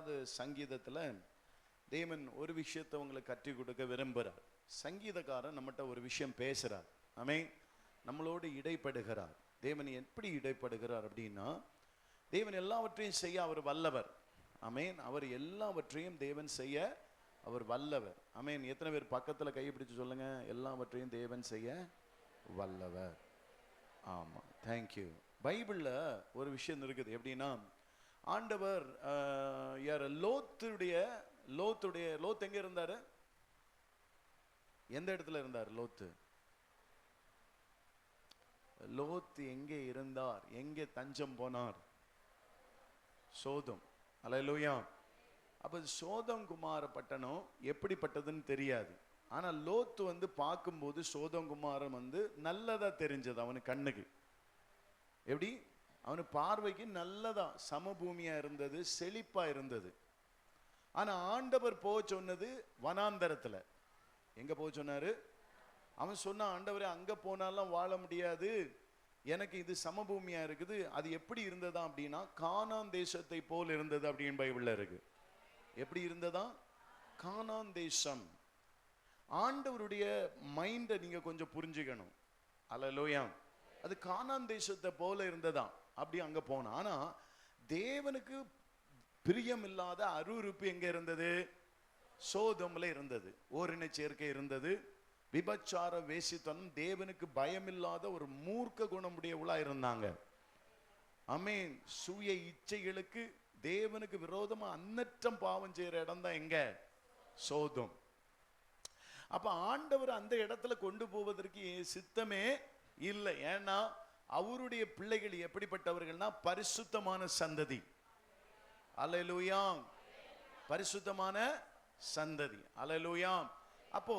2வது சங்கீதத்துல தேவன் ஒரு விஷயத்தை உங்களுக்கு கற்றுக் கொடுக்க விரும்புகிறார். சங்கீதக்காரன் நம்மகிட்ட ஒரு விஷயம் பேசுறார். ஆமென். நம்மளோடு இடைப்படுகிறார். தேவன் எப்படி இடைப்படுகிறார் அப்படின்னா, தேவன் எல்லாவற்றையும் செய்ய அவர் வல்லவர். ஆமென். அவர் எல்லாவற்றையும் தேவன் செய்ய அவர் வல்லவர். ஆமென். எத்தனை பேர் பக்கத்துல கையை பிடிச்சு சொல்லுங்க, எல்லாவற்றையும் தேவன் செய்ய வல்லவர். ஆமா, தேங்க்யூ. பைபிள்ல ஒரு விஷயம் இருக்குது. எப்படின்னா, ஆண்டவர் லோத் எங்க இருந்தாரு? எந்த இடத்துல இருந்தார் லோத்து? லோத் எங்கே இருந்தார்? எங்கே தஞ்சம் போனார்? சோதம். அல்லேலூயா. அப்ப சோதம் குமார பட்டணம் எப்படிப்பட்டதுன்னு தெரியாது. ஆனா லோத்து பார்க்கும்போது சோதம் குமாரம் நல்லதா தெரிஞ்சது அவனு கண்ணுக்கு. எப்படி? அவனு பார்வைக்கு நல்லதா சமபூமியா இருந்தது, செழிப்பா இருந்தது. ஆனா ஆண்டவர் போக சொன்னது வனாந்தரத்துல. எங்க போக சொன்னாரு? அவன் சொன்னான், ஆண்டவரே அங்க போனாலும் வாழ முடியாது, எனக்கு இது சமபூமியா இருக்குது. அது எப்படி இருந்ததா அப்படின்னா, கானான் தேசத்தை போல் இருந்தது அப்படின்னு பைபிள்ல இருக்கு. எப்படி இருந்ததா? கானான் தேசம். ஆண்டவருடைய மைண்டை நீங்க கொஞ்சம் புரிஞ்சுக்கணும். அல்லேலூயா. அது கானான் தேசத்தை போல இருந்ததா. அப்படி அங்க போனா. ஆனா தேவனுக்கு பிரியம் இல்லாத அருவருப்பு எங்க இருந்தது? சோதோம்ல இருந்தது. ஓரின சேர்க்கை இருந்தது, விபச்சார வேசித்தனம், தேவனுக்கு பயமில்லாத ஒரு மூர்க்க குணமுடையவளா இருந்தாங்க. ஆமென். சுய இச்சைகளுக்கு தேவனுக்கு விரோதமா அன்னற்றம் பாவம் செய்யற இடம் தான் எங்க? சோதோம். அப்ப ஆண்டவர் அந்த இடத்துல கொண்டு போவதற்கு சித்தமே இல்லை. ஏன்னா அவருடைய பிள்ளைகள் எப்படிப்பட்டவர்கள்னா பரிசுத்தமான சந்ததி. அல்லேலூயா. பரிசுத்தமான சந்ததி. அல்லேலூயா. அப்போ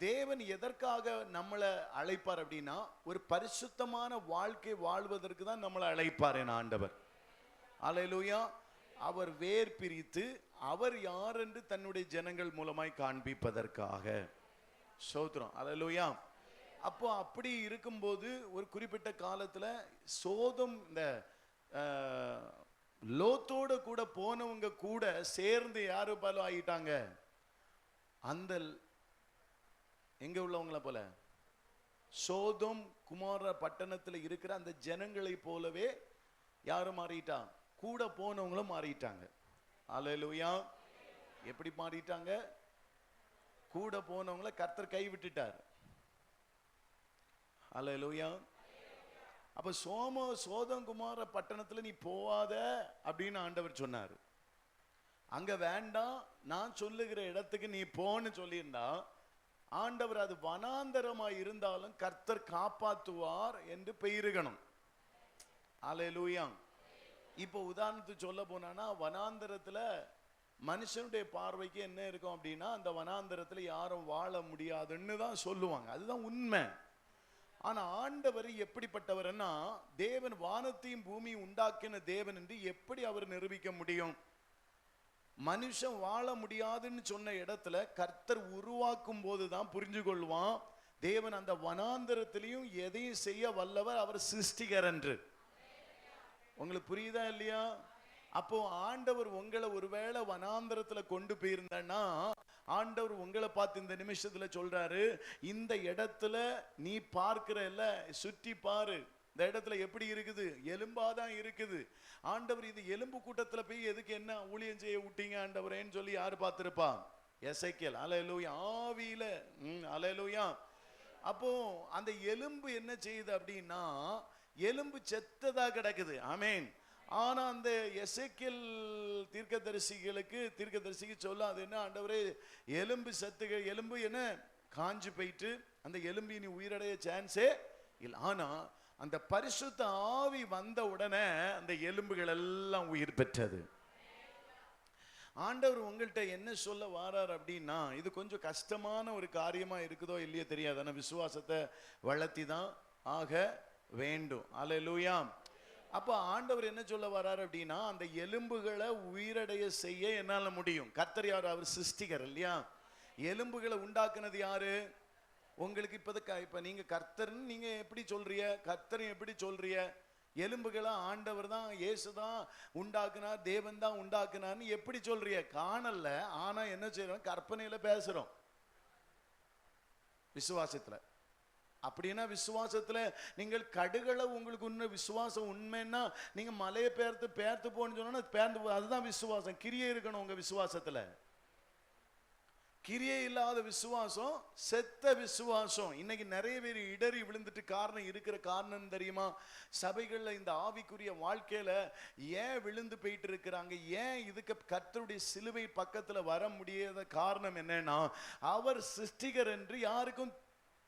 தேவன் எதற்காக நம்மளை அழைப்பார் அப்படின்னா, ஒரு பரிசுத்தமான வாழ்க்கை வாழ்வதற்கு தான் நம்மளை அழைப்பார் என் ஆண்டவர். அல்லேலூயா. அவர் வேர் பிரித்து அவர் யார் என்று தன்னுடைய ஜனங்கள் மூலமாய் காண்பிப்பதற்காக. ஸ்தோத்திரம். அல்லேலூயா. அப்போ அப்படி இருக்கும்போது ஒரு குறிப்பிட்ட காலத்துல சோதம் இந்த லோத்தோட கூட போனவங்க கூட சேர்ந்து யாரு போல ஆயிட்டாங்க? அந்த எங்க உள்ளவங்கள போல, சோதம் குமார பட்டணத்துல இருக்கிற அந்த ஜனங்களை போலவே யாரும் மாறிட்டா? கூட போனவங்களும் மாறிட்டாங்க. அல்லேலூயா. எப்படி மாறிட்டாங்க? கூட போனவங்களை கர்த்தர் கை விட்டுட்டார். அல்லேலூயா. அப்ப சோதம் குமார பட்டணத்துல நீ போவாத அப்படின்னு ஆண்டவர் சொன்னார். அங்க வேண்டாம், நான் சொல்லுகிற இடத்துக்கு நீ போன்னு சொல்லியிருந்தா, ஆண்டவர் அது வனாந்தரமா இருந்தாலும் கர்த்தர் காப்பாற்றுவார் என்று பெயருகணும். அல்லேலூயா. இப்போ உதாரணத்துக்கு சொல்ல போனா, வனாந்தரத்துல மனுஷனுடைய பார்வைக்கு என்ன இருக்கும் அப்படின்னா, அந்த வனாந்தரத்துல யாரும் வாழ முடியாதுன்னு தான் சொல்லுவாங்க. அதுதான் உண்மை. ஆனா ஆண்டவர் எப்படிப்பட்டவர்னா, தேவன் வானத்தையும் பூமியும் உண்டாக்கின தேவன் என்று எப்படி அவர் நிரூபிக்க முடியும்? மனுஷன் வாழ முடியாதுன்னு சொன்ன இடத்துல கர்த்தர் உருவாக்கும் போதுதான் புரிஞ்சு கொள்வான், தேவன் அந்த வனாந்தரத்திலையும் எதையும் செய்ய வல்லவர், அவர் சிருஷ்டிகர் என்று. உங்களுக்கு புரியுதா இல்லையா? அப்போ ஆண்டவர் உங்களை ஒருவேளை வனாந்தரத்துல கொண்டு போயிருந்தா, ஆண்டவர் உங்களை பார்த்து இந்த நிமிஷத்துல சொல்றாரு, இந்த இடத்துல நீ பார்க்கிற இல்ல, சுற்றி பாரு, இந்த இடத்துல எப்படி இருக்குது? எலும்பாதான் இருக்குது. ஆண்டவர் இது எலும்பு கூட்டத்துல போய் எதுக்கு என்ன ஊழியம் செய்ய விட்டீங்க ஆண்டவரேன்னு சொல்லி யாரு பார்த்திருப்பா? எசேக்கியேல். அல்லேலூயா. ஆவியில. அல்லேலூயா. அப்போ அந்த எலும்பு என்ன செய்யுது அப்படின்னா, எலும்பு செத்ததா கிடக்குது. ஆமென். ஆனா அந்த எசேக்கியேல் தீர்க்கதரிசிக்கு சொல்ல, அது என்ன ஆண்டவரே, எலும்பு செத்துகள், எலும்பு என்ன காஞ்சு போயிட்டு அந்த எலும்பு இனி உயிரடைய சான்ஸே இல்லை. ஆனா அந்த பரிசுத்த ஆவி வந்த உடனே அந்த எலும்புகள் எல்லாம் உயிர் பெற்றது. ஆண்டவர் உங்கள்கிட்ட என்ன சொல்ல வாரார் அப்படின்னா, இது கொஞ்சம் கஷ்டமான ஒரு காரியமா இருக்குதோ இல்லையோ தெரியாது, ஆனா விசுவாசத்தை வளர்த்தி தான் ஆக வேண்டும். அல்லேலூயா. அப்ப ஆண்டவர் என்ன சொல்ல வர்றாரு அப்படின்னா, அந்த எலும்புகளை உயிரடைய செய்ய என்னால முடியும். கர்த்தர் யாரு? அவர் சிருஷ்டிகர் இல்லையா? எலும்புகளை உண்டாக்குனது யாரு? உங்களுக்கு இப்ப நீங்க கர்த்தர்ன்னு நீங்க எப்படி சொல்றீங்க? கர்த்தர் எப்படி சொல்றீங்க? எலும்புகளை ஆண்டவர் தான், இயேசு தான் உண்டாக்குனார், தேவன் தான் உண்டாக்குனார்னு எப்படி சொல்றிய? காணல, ஆனா என்ன செய்யறோம்? கற்பனையில பேசுறோம் விசுவாசத்துல. அப்படின்னா விசுவாசத்துல நீங்கள் கடுகளை உங்களுக்கு உண்மை விசுவாசம் உண்மைன்னா நீங்க மலையை பேர்த்து போன்னு சொன்னா பேர்ந்து, அதுதான் விசுவாசம். கிரியை இருக்கணும் உங்க விசுவாசத்துல. கிரியை இல்லாத விசுவாசம் செத்த விசுவாசம். இன்னைக்கு நிறைய பேர் இடறி விழுந்துட்டு இருக்கிற காரணம் தெரியுமா? சபைகள்ல இந்த ஆவிக்குரிய வாழ்க்கையில ஏன் விழுந்து போயிட்டு இருக்கிறாங்க? ஏன் இதுக்கு கர்த்தருடைய சிலுவை பக்கத்துல வர முடியாத காரணம் என்னன்னா, அவர் சிருஷ்டிகர் என்று யாருக்கும்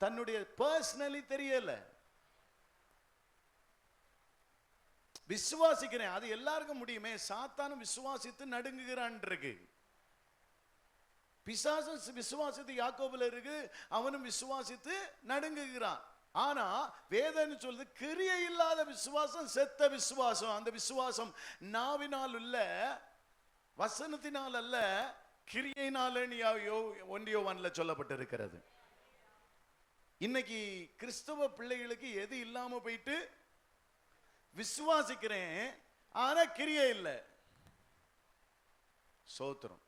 தன்னுடைய பர்சனலி தெரியல. விசுவாசிக்கிறேன், அது எல்லாருக்கும் முடியுமே. சாத்தானும் விசுவாசித்து நடுங்குகிறான் இருக்கு. பிசாசும் விசுவாசித்து யாக்கோபுல இருக்கு, அவனும் விசுவாசித்து நடுங்குகிறான். ஆனா வேதனை சொல்லுது, கிரியை இல்லாத விசுவாசம் செத்த விசுவாசம். அந்த விசுவாசம் நாவினால் இல்ல, வசனத்தினால் அல்ல, கிரியையினால 1 யோவான்ல சொல்லப்பட்டிருக்கிறது. இன்னைக்கு கிறிஸ்தவ பிள்ளைகளுக்கு எது இல்லாம போயிட்டு, விசுவாசிக்கிறேன் ஆனா கிரியை இல்லை. சோத்திரம்.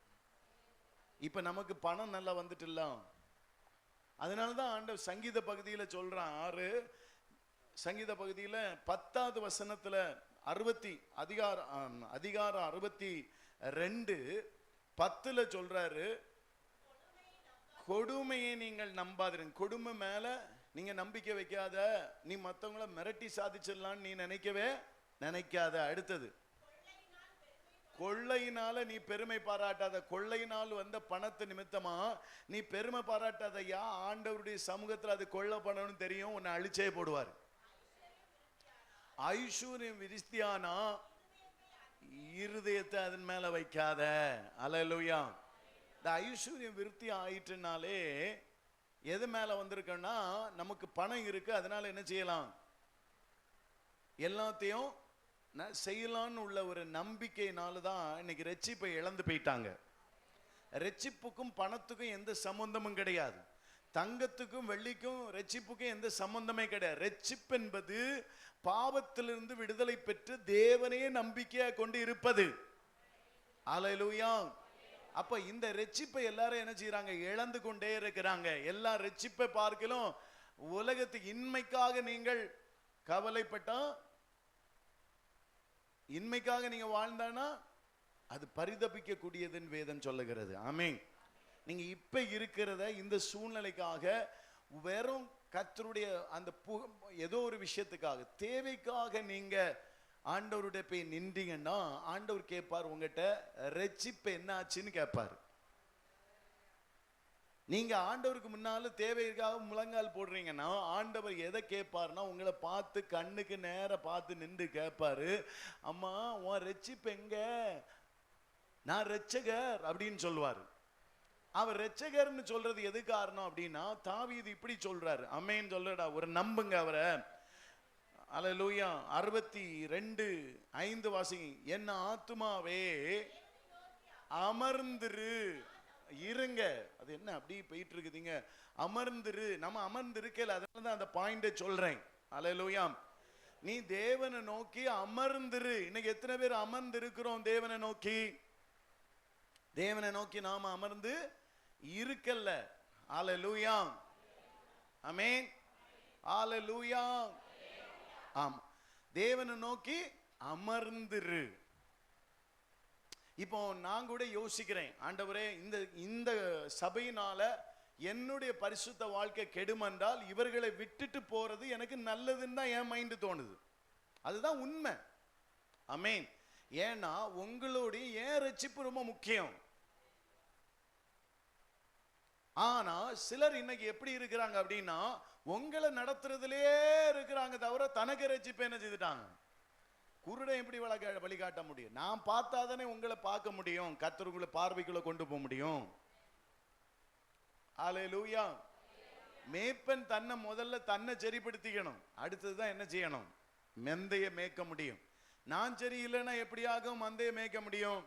இப்ப நமக்கு பணம் நல்லா வந்துட்டு இல்ல, அதனாலதான் ஆண்டவர் சங்கீத பகுதியில சொல்றான். சங்கீத பகுதியில 10வது வசனத்துல அதிகாரம் 62:10 சொல்றாரு, கொடுமையை நீங்கள் நம்பாதீங்க. கொடுமை மேல நீங்க நம்பிக்கை வைக்காத. நீ மத்தவங்களை மிரட்டி சாதிச்சிடலான்னு நீ நினைக்காத. அடுத்தது, கொள்ளையினால நீ பெருமை பாராட்டாத. கொள்ளையினால் வந்த பணத்து நிமித்தமா நீ பெருமை பாராட்டாதையா. ஆண்டவருடைய சமூகத்தில் அது கொள்ளை பண்ணணும்னு தெரியும், உன்னை அழிச்சே போடுவார். ஐஸ்வர்யம் விரிஸ்தியானா இருதயத்தை அதன் மேல வைக்காத. அல்லேலூயா. இந்த ஐஸ்வர்யம் விருத்தி ஆயிட்டுனாலே எது மேல வந்திருக்கன்னா, நமக்கு பணம் இருக்கு, அதனால என்ன செய்யலாம்? எல்லாத்தையும் செய்யலான்னு உள்ள ஒரு நம்பிக்கையினால தான் இன்னைக்கு ரட்சிப்பை இழந்து போயிட்டாங்க. ரட்சிப்புக்கும் பணத்துக்கும் எந்த சம்பந்தமும் கிடையாது. தங்கத்துக்கும் வெள்ளிக்கும் ரட்சிப்புக்கும் எந்த சம்பந்தமே கிடையாது. ரட்சிப்பு என்பது பாவத்திலிருந்து விடுதலை பெற்று தேவனையே நம்பிக்கையா கொண்டு இருப்பது. அல்லேலூயா. அப்ப இந்த ரட்சிப்பை எல்லாரும் என்ன செய்யறாங்க? இழந்து கொண்டே இருக்கிறாங்க. எல்லா ரட்சிப்பை பார்க்கலும் உலகத்துக்கு இன்மைக்காக நீங்கள் கவலைப்பட்டா, இன்மைக்காக நீங்க வாழ்ந்தானா அது பரிதபிக்க கூடியதுன்னு வேதம் சொல்லுகிறது. ஆமென். நீங்க இப்ப இருக்கிறத இந்த சூழ்நிலைக்காக வெறும் கர்த்தருடைய அந்த ஏதோ ஒரு விஷயத்துக்காக தேவைக்காக நீங்க ஆண்டவருடைய போய் நின்றீங்கன்னா, ஆண்டவர் கேட்பார் உங்ககிட்ட, ரட்சிப்பு என்ன ஆச்சுன்னு கேட்பார். நீங்க ஆண்டவருக்கு முன்னால தேவைக்காக முழங்கால் போடுறீங்கன்னா ஆண்டவர் எதை கேட்பாருன்னா, உங்களை பார்த்து கண்ணுக்கு நேர பார்த்து நின்று கேட்பாரு, அம்மா உன் ரட்சிப்பு எங்க? நான் ரட்சகர் அப்படின்னு சொல்லுவாரு. அவர் ரட்சகர்னு சொல்றது எது காரணம் அப்படின்னா, தாவீது இப்படி சொல்றாரு. அமேன் சொல்றடா, ஒரு நம்புங்க அவரை. அல்லேலூயா. 62:5 வாசிங்க. என் ஆத்துமாவே அமர்ந்திரு. இருங்க. அது என்ன அப்படி போயிட்டு இருக்குதுங்க? அமர்ந்திரு. நம்ம அமர்ந்து இருக்கல, அதனாலதான் அந்த பாயிண்ட சொல்றேன். அல்லேலூயா. நீ தேவனை நோக்கி அமர்ந்திரு. இன்னைக்கு எத்தனை பேர் அமர்ந்து இருக்கிறோம் தேவனை நோக்கி? தேவனை நோக்கி நாம அமர்ந்து இருக்கல்ல. அல்லேலூயா. ஆமென். அல்லேலூயா. ஆமா, தேவனை நோக்கி அமர்ந்திரு. இப்போ நான் கூட யோசிக்கிறேன், ஆண்டவரே இந்த சபையினால என்னுடைய பரிசுத்த வாழ்க்கை கெடுமென்றால் இவர்களை விட்டுட்டு போறது எனக்கு நல்லதுன்னு தான் என் மைண்டு தோணுது. அதுதான் உண்மை. ஆமென். ஏன்னா உங்களுடைய ஏன் ரட்சிப்பு ரொம்ப முக்கியம். ஆனா சிலர் இன்னைக்கு எப்படி இருக்கிறாங்க அப்படின்னா, உங்களை நடத்துறதுலே இருக்கிறாங்க தவிர தனக்கு ரட்சிப்பு என்ன செய்துட்டாங்க? குருடன் எப்படி வழிகாட்ட முடியும்? நான் பார்த்தாதானே உங்களை பார்க்க முடியும், கர்த்தர் உங்களை பார்வைக்குள்ள கொண்டு போக முடியும். அல்லேலூயா. மேய்ப்பன் முதல்ல தன்னை சரிப்படுத்திக்கணும், அடுத்ததுதான் என்ன செய்யணும்? மந்தையை மேய்க்க முடியும். நான் சரி இல்லைன்னா எப்படியாகும் மந்தையை மேய்க்க முடியும்?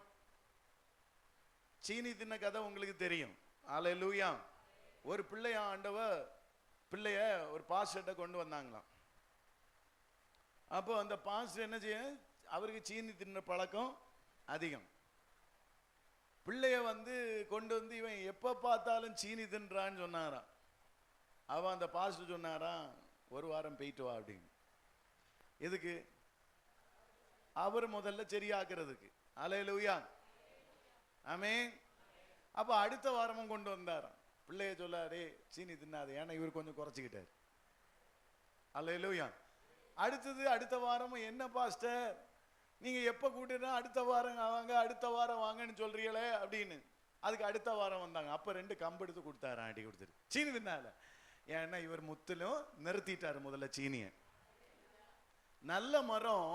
சீனி தின்ன கதை உங்களுக்கு தெரியும். அல்லேலூயா. ஒரு பிள்ளைய ஒரு பாஸ்டர்ட்ட கொண்டு வந்தாங்களாம். அப்போ அந்த பாஸ்டர் என்ன செய்ய, அவருக்கு சீனி தின்ன பழக்கம் அதிகம். பிள்ளைய கொண்டு வந்து இவன் எப்ப பார்த்தாலும் சீனி தின்றான்னு சொன்னாராம். அவன் அந்த பாஸ்டர் சொன்னாராம், ஒரு வாரம் போயிட்டு வா அப்படின்னு. எதுக்கு? அவர் முதல்ல சரியாக்குறதுக்கு. அல்லேலூயா, ஆமென். அப்ப அடுத்த வாரமும் கொண்டு வந்தாராம். பிள்ளைய சொல்லாதே சீனி தின்னாதே, ஏன்னா இவர் கொஞ்சம் குறைச்சிக்கிட்டார். அல்லேலூயா. அடுத்த வாரமும், என்ன பாஸ்டர் நீங்க எப்ப கூட்டினா அடுத்த வாரம் வாங்க அடுத்த வாரம் வாங்கன்னு சொல்றீங்களே அப்படின்னு. அதுக்கு அடுத்த வாரம் வந்தாங்க. அப்ப 2 கம்பு எடுத்து கொடுத்தாரு, ஆண்டி கொடுத்துரு, சீனி தின்னால. ஏன்னா இவர் முத்திலும் நிறுத்திட்டாரு முதல்ல சீனிய. நல்ல மரம்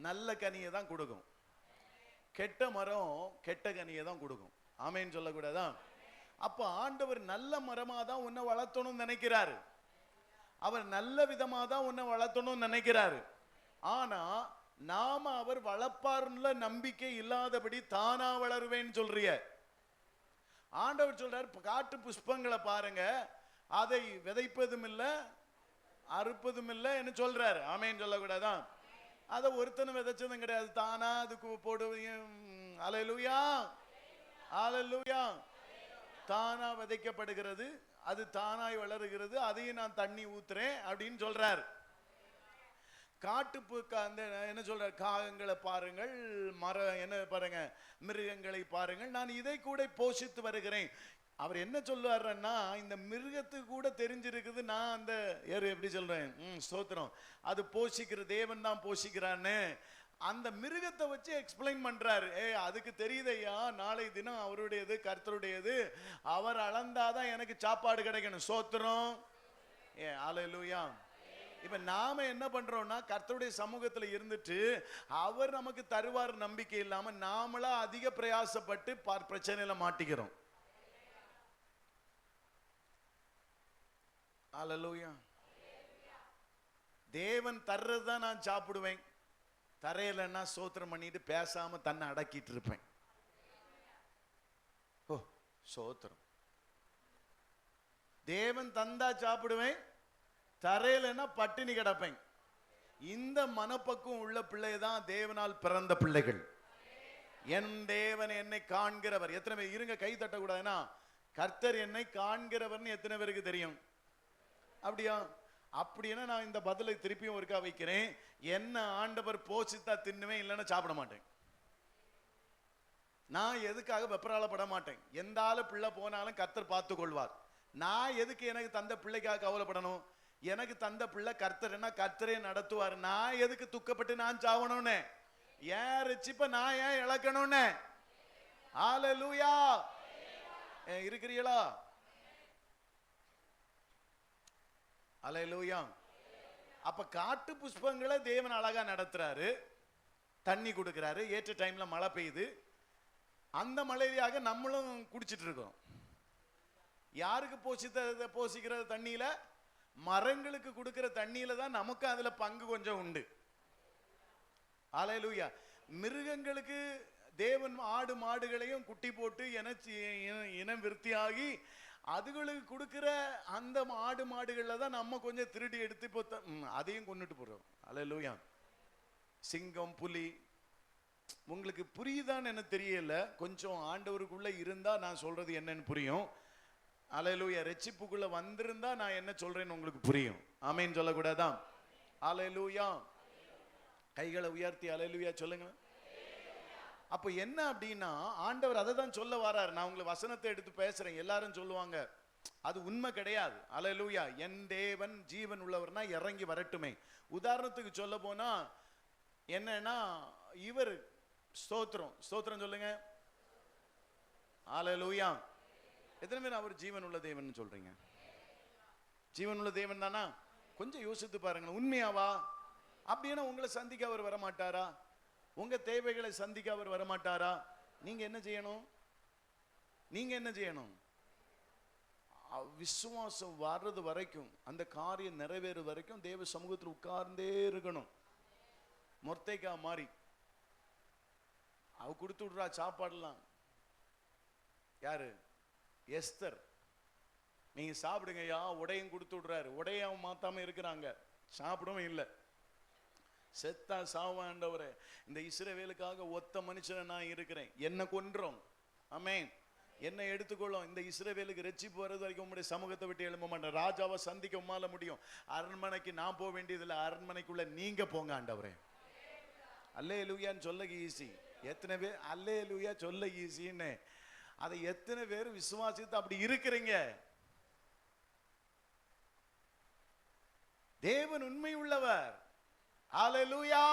நல்ல கனியை தான் கொடுக்கும், கெட்ட மரம் கெட்ட கனியை தான் கொடுக்கும். ஆமேன்னு சொல்லக்கூடாதா? அப்ப ஆண்டவர் நல்ல மரமா தான் உன்னை வளர்த்தணும்னு நினைக்கிறாரு. அவர் நல்ல விதமா தான் உன்னை வளர்த்தணும்னு நினைக்கிறாரு. ஆனா நாம அவர் வளர்ப்பார்ல நம்பிக்கை இல்லாதபடி தானா வளருவேன்னு சொல்றிய. ஆண்டவர் சொல்றாரு, காட்டு புஷ்பங்களை பாருங்க, அதை விதைப்பதும் இல்லை அறுப்பதும் இல்லை என்று சொல்றாரு. ஆமேன்னு சொல்லக்கூடாதான்? அதை ஒருத்தனும் விதைச்சதும் கிடையாது, தானா அதுக்கு போடுவையும். அல்லேலூயா, அல்லேலூயா. தானா விதைக்கப்படுகிறது, அது தானாய் வளருகிறது, அதையும் நான் தண்ணி ஊத்துறேன் அப்படின்னு சொல்றாரு. காட்டுப்பு அந்த என்ன சொல்ற, காகங்களை பாருங்கள், என்ன பாருங்க, மிருகங்களை பாருங்கள், நான் இதை கூட போஷித்து வருகிறேன். அவர் என்ன சொல்லுவாருன்னா, இந்த மிருகத்துக்கு கூட தெரிஞ்சிருக்குது நான் அந்த எப்படி சொல்றேன், ஸ்தோத்திரம், அது போஷிக்கிற தேவன் தான் போஷிக்கிறான்னு. அந்த மிருகத்தை வச்சு எக்ஸ்பிளைன் பண்றாரு. அதுக்கு தெரியுதையா, நாளை தினம் அவருடையது, கர்த்தருடையது, அவர் அளந்தாதான் எனக்கு சாப்பாடு கிடைக்கணும். ஸ்தோத்திரம், அல்லேலூயா. இப்ப நாம என்ன பண்றோம்னா, கர்த்தருடைய சமூகத்துல இருந்துட்டு அவர் நமக்கு தருவார் நம்பிக்கை இல்லாம நாமளா அதிக பிரயாசப்பட்டு பிரச்சனையில மாட்டிக்கிறோம். அல்லேலூயா. தேவன் தர்றதுதான் நான் சாப்பிடுவேன், தரையிலன்னா சோத்திரம் பண்ணிட்டு பேசாம தன்னை அடக்கிட்டு இருப்பேன். ஓ சோத்திரம். தேவன் தந்தா சாப்பிடுவேன், தரையிலன்னா பட்டினி கிடப்பேன். இந்த மனப்பக்குவம் உள்ள பிள்ளை தான் தேவனால் பிறந்த பிள்ளைகள். என் தேவன் என்னை காண்கிறவர். எத்தனை பேர் இருங்க, கை தட்டக்கூடாதுன்னா, கர்த்தர் என்னை காண்கிறவர்னு எத்தனை பேருக்கு தெரியும்? அப்படியா? அப்படின்னா நான் இந்த பதிலை திருப்பியும் ஒருக்கா வைக்கிறேன். என்ன ஆண்டவர் போஷித்தா தின்னுவேன், இல்லைன்னா சாப்பிட மாட்டேன். நான் எதுக்காக வெப்பராளப்பட மாட்டேன். எந்த ஆளு பிள்ளை போனாலும் கர்த்தர் பார்த்து கொள்வார். நான் எதுக்கு எனக்கு தந்த பிள்ளைக்காக கவலைப்படணும்? எனக்கு தந்த பிள்ளை கர்த்தர், என்ன கர்த்தரே நடத்துவார். நான் எதுக்கு துக்கப்பட்டு நான் சாவணும்னு, ஏன் ரிச்சிப்ப நான் ஏன் இழக்கணும்னு? அல்லேலூயா. இருக்கிறீங்களா? அல்லேலூயா. அப்ப காட்டு புஷ்பங்களை தேவன் அழகா நடத்துறாரு, தண்ணி கொடுக்கிறாரு, ஏற்ற டைம்ல மழை பெய்யுது. அந்த மழையாக நம்மளும் குடிச்சிட்டு இருக்கோம். யாருக்கு போஷிக்கிற தண்ணியில? மரங்களுக்கு கொடுக்கிற தண்ணியில தான் நமக்கு அதுல பங்கு கொஞ்சம் உண்டு. அல்லேலூயா. மிருகங்களுக்கு தேவன் ஆடு மாடுகளையும் குட்டி போட்டு இனம் விருத்தியாகி அதுகளுக்கு கொடுக்கிற அந்த ஆடு மாடுகள்ல தான் நம்ம கொஞ்சம் திருடி எடுத்து இப்போ அதையும் கொண்டுட்டு போறோம். அல்லேலூயா. சிங்கம், புலி, உங்களுக்கு புரியுதான்னு எனக்கு தெரியல. கொஞ்சம் ஆண்டவருக்குள்ள இருந்தா நான் சொல்றது என்னன்னு புரியும். அல்லேலூயா. ரட்சிப்புக்குள்ள வந்திருந்தா நான் என்ன சொல்றேன்னு உங்களுக்கு புரியும். ஆமென் சொல்லக்கூடாதான்? அல்லேலூயா. கைகளை உயர்த்தி அல்லேலூயா சொல்லுங்க. அப்ப என்ன அப்படின்னா, ஆண்டவர் அதை தான் சொல்ல வராரு. நான் உங்களுக்கு வசனத்தை எடுத்து பேசுறேன், எல்லாரும் சொல்லுவாங்க அது உண்மை கிடையாது. அல்லேலூயா. என் தேவன் ஜீவன் உள்ளவர்னா இறங்கி வரட்டுமே. உதாரணத்துக்கு சொல்ல போனா என்னன்னா, இவர் ஸ்தோத்திரம் ஸ்தோத்திரம் சொல்லுங்க. அல்லேலூயா. எத்தனை பேர் அவர் ஜீவன் உள்ள தேவன் சொல்றீங்க? ஜீவன் உள்ள தேவன் தானா? கொஞ்சம் யோசித்து பாருங்க. உண்மையாவா? அப்படின்னா உங்களை சந்திக்க அவர் வரமாட்டாரா? உங்க தேவைகளை சந்திக்க அவர் வரமாட்டாரா? நீங்க என்ன செய்யணும்? நீங்க என்ன செய்யணும்? விசுவாசம் வர்றது வரைக்கும், அந்த காரியம் நிறைவேறு வரைக்கும் தேவ சமூகத்தில் உட்கார்ந்தே இருக்கணும். மொர்தேக்கா மாறி அவ கொடுத்து விடுறா சாப்பாடுலாம். யாரு? எஸ்தர். நீங்க சாப்பிடுங்கய்யா, உடையும் கொடுத்து விடுறாரு. உடைய அவன் மாத்தாம இருக்கிறாங்க, சாப்பிடவும் இல்லை. செத்தா சாவான் ஆண்டவரே, இந்த இஸ்ரவேலுக்காக ஒத்த மனுஷனை நான் இருக்கிறேன், என்ன கொன்றோம், ஆமென், என்ன எடுத்துக்கொள்ளும், இந்த இஸ்ரவேலுக்கு ரட்சிப்பு வர்றது வரைக்கும் உங்களுடைய சமூகத்தை விட்டு எழும்ப மாட்டேன். ராஜாவை சந்திக்க உம்மால முடியும், அரண்மனைக்கு நான் போக வேண்டியதில்லை, அரண்மனைக்குள்ள நீங்க போங்க ஆண்டவரே. அல்லேலூயான்னு சொல்ல ஈஸி. எத்தனை பேர் அல்லேலூயா சொல்ல ஈஸின்னு, அதை எத்தனை பேர் விசுவாசித்து அப்படி இருக்கிறீங்க? தேவன் உண்மை உள்ளவர். அல்லேலூயா.